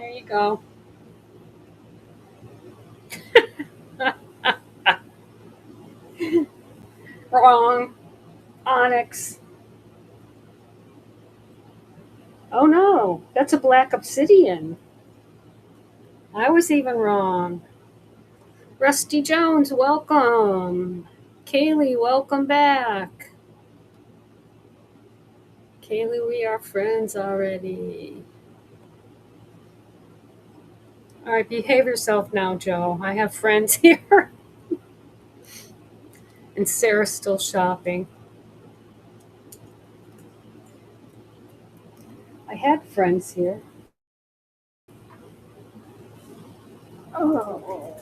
[SPEAKER 1] There you go. Wrong. Onyx. Oh no, that's a black obsidian. I was even wrong. Rusty Jones, welcome. Kaylee, welcome back. Kaylee, we are friends already. All right, behave yourself now, Joe. I have friends here. And Sarah's still shopping. I had friends here. Oh.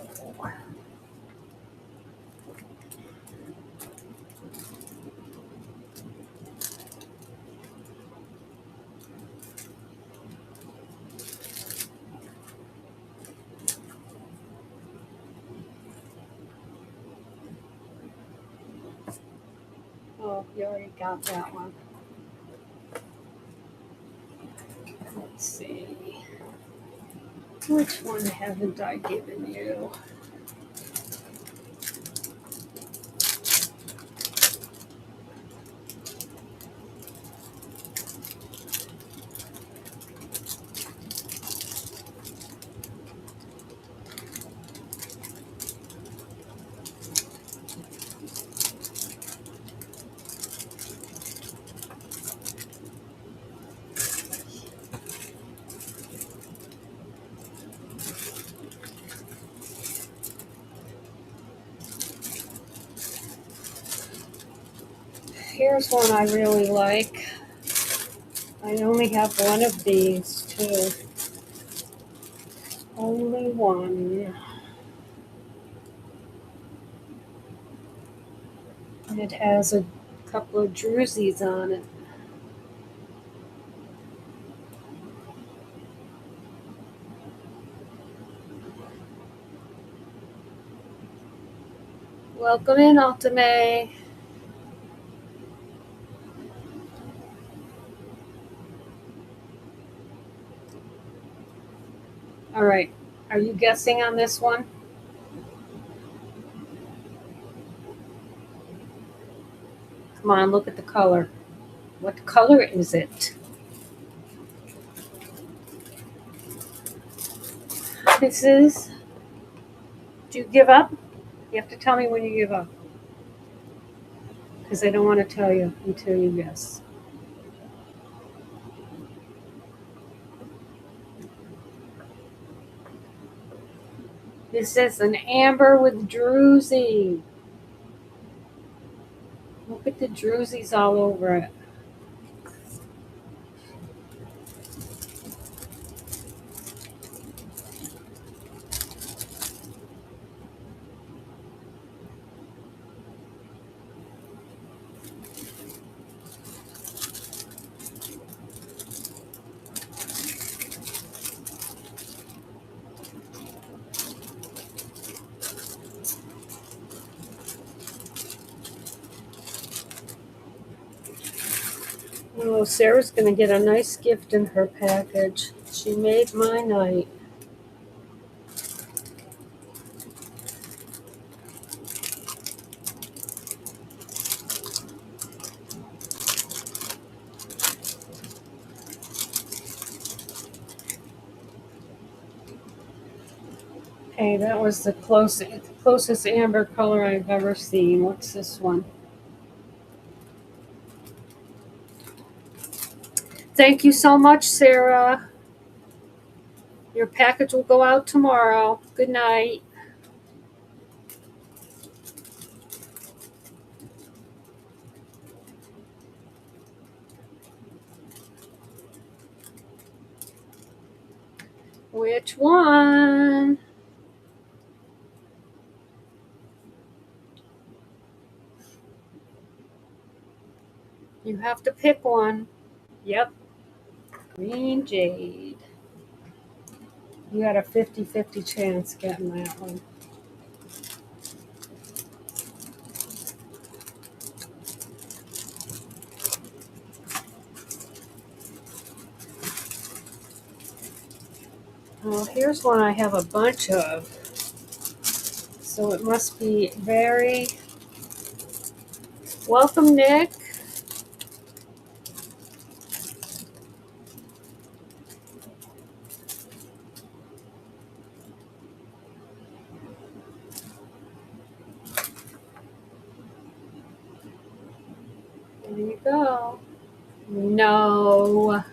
[SPEAKER 1] Oh, you already got that one. Let's see. Which one haven't I given you? Here's one I really like. I only have one of these, too. Only one. And it has a couple of drusies on it. Welcome in, Ultimate. All right. Are you guessing on this one? Come on, look at the color. What color is it? This is. Do you give up? You have to tell me when you give up. Because I don't want to tell you until you guess. This is an amber with druzy. Look at the drusies all over it. Oh, Sarah's going to get a nice gift in her package. She made my night. Okay, that was the closest amber color I've ever seen. What's this one? Thank you so much, Sarah. Your package will go out tomorrow. Good night. Which one? You have to pick one. Yep. Green jade. You got a 50-50 chance getting that one. Well, here's one I have a bunch of. So it must be very... Welcome, Nick. There you go. No.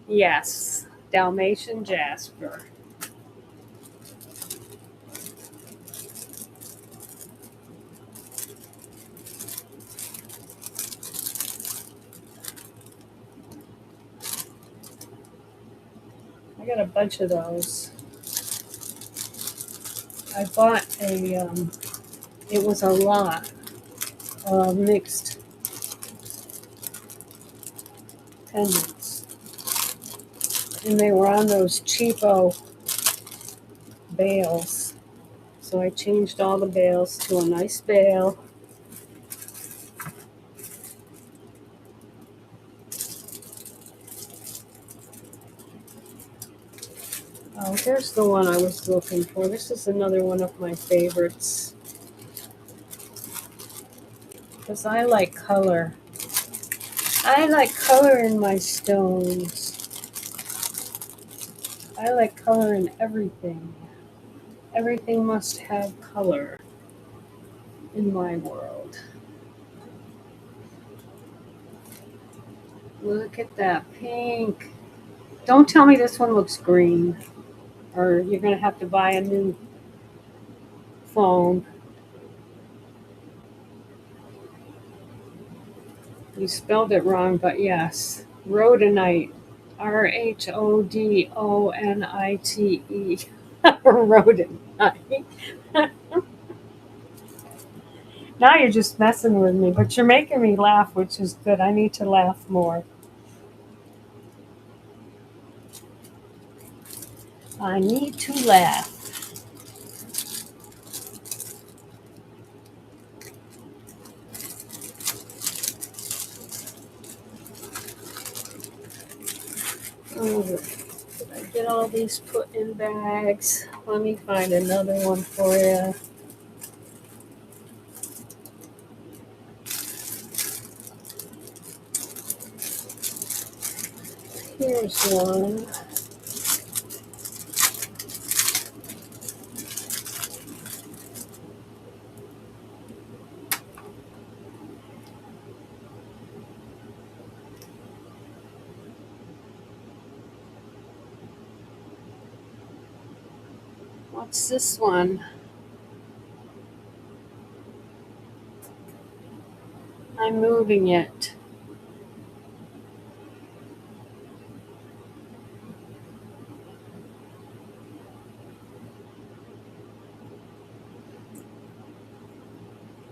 [SPEAKER 1] Yes. Dalmatian Jasper. I got a bunch of those. I bought it was a lot of mixed pendants. And they were on those cheapo bales. So I changed all the bales to a nice bale. Oh, here's the one I was looking for. This is another one of my favorites. Because I like color. I like color in my stones. I like color in everything. Everything must have color in my world. Look at that pink. Don't tell me this one looks green, or you're going to have to buy a new phone. You spelled it wrong, but yes. Rhodonite. Rhodonite. Rhodonite. Now you're just messing with me, but you're making me laugh, which is good. I need to laugh more. I need to laugh. Oh, did I get all these put in bags? Let me find another one for you. Here's one. What's this one? I'm moving it.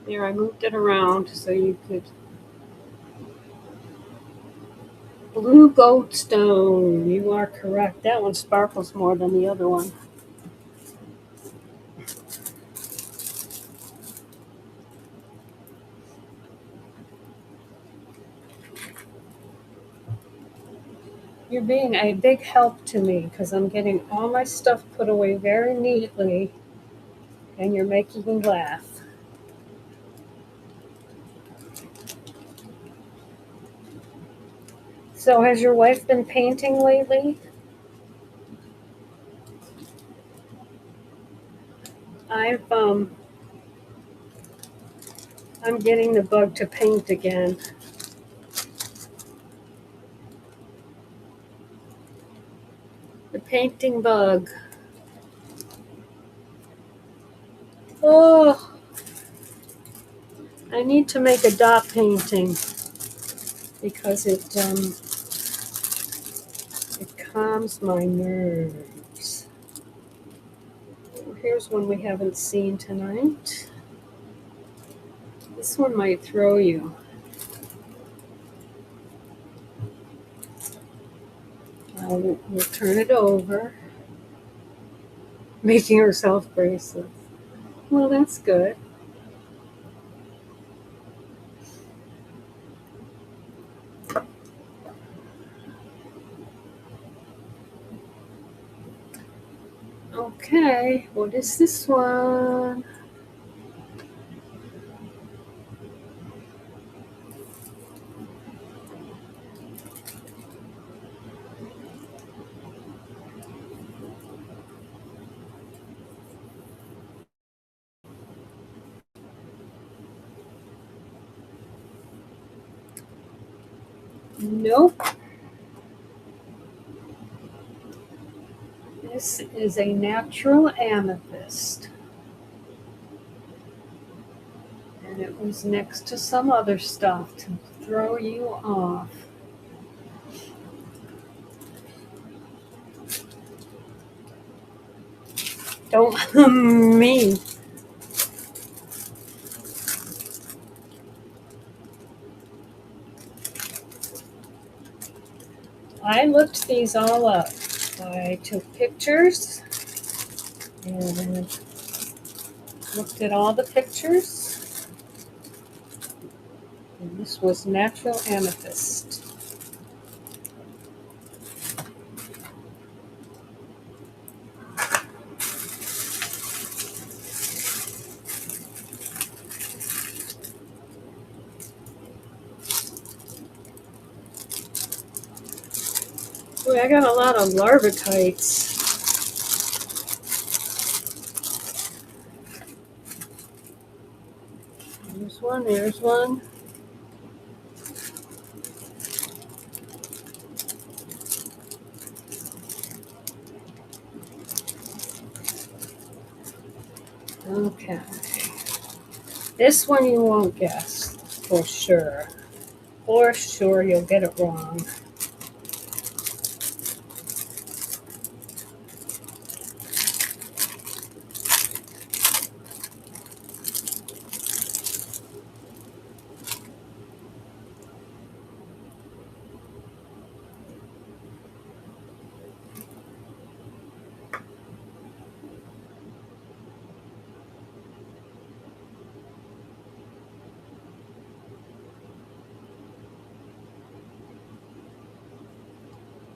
[SPEAKER 1] There, I moved it around so you could. Blue goat stone. You are correct. That one sparkles more than the other one. You're being a big help to me because I'm getting all my stuff put away very neatly, and you're making me laugh. So, has your wife been painting lately? I've I'm getting the bug to paint again. The painting bug. Oh, I need to make a dot painting because it calms my nerves. Here's one we haven't seen tonight. This one might throw you. We'll turn it over. Making herself bracelets. Well, that's good. Okay, what is this one? Nope. This is a natural amethyst. And it was next to some other stuff to throw you off. Don't me. I looked these all up. I took pictures and looked at all the pictures. And this was natural amethyst. Boy, I got a lot of larvicites. There's one, there's one. Okay. This one you won't guess for sure. For sure you'll get it wrong.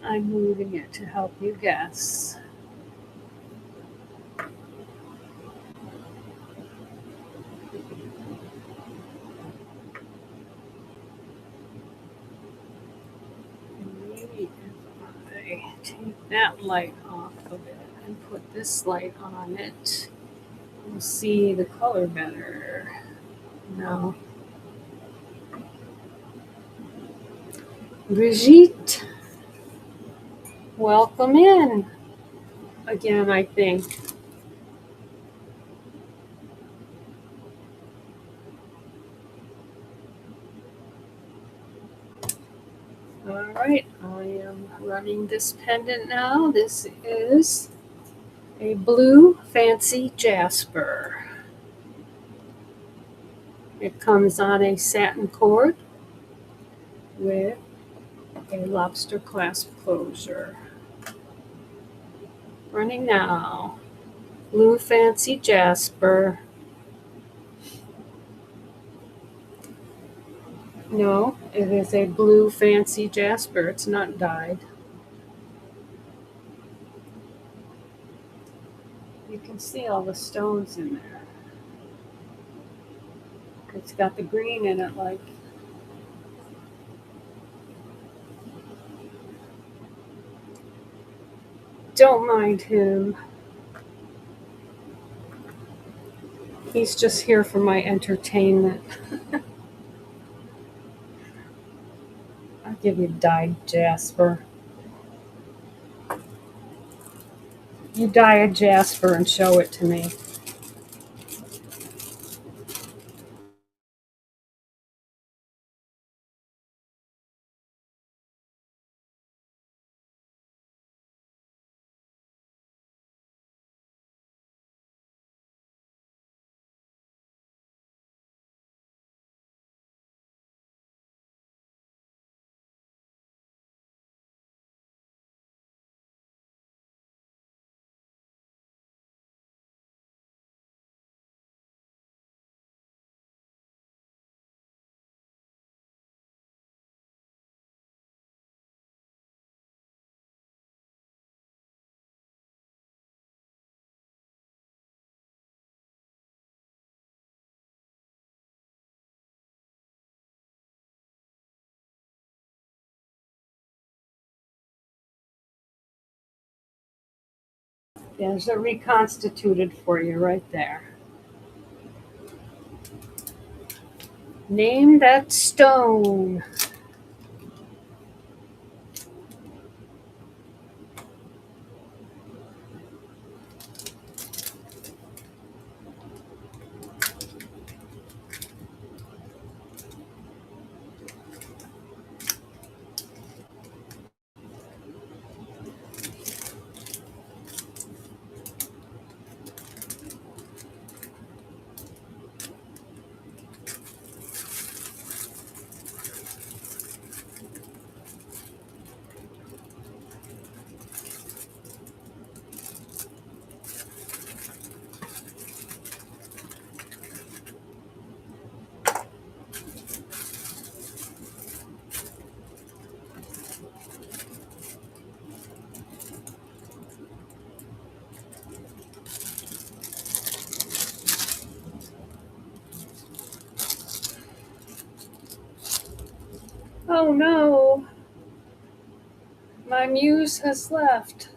[SPEAKER 1] I'm moving it to help you guess. Maybe if I take that light off of it and put this light on it, you'll see the color better. No. Brigitte, welcome in. Again, I think. All right, I am running this pendant now. This is a blue fancy jasper. It comes on a satin cord with a lobster clasp closure. Running now. Blue fancy jasper. No, it is a blue fancy jasper. It's not dyed. You can see all the stones in there. It's got the green in it, like. Don't mind him. He's just here for my entertainment. I'll give you dyed jasper. You dye a jasper and show it to me. There's a reconstituted for you right there. Name that stone. Oh no, my muse has left.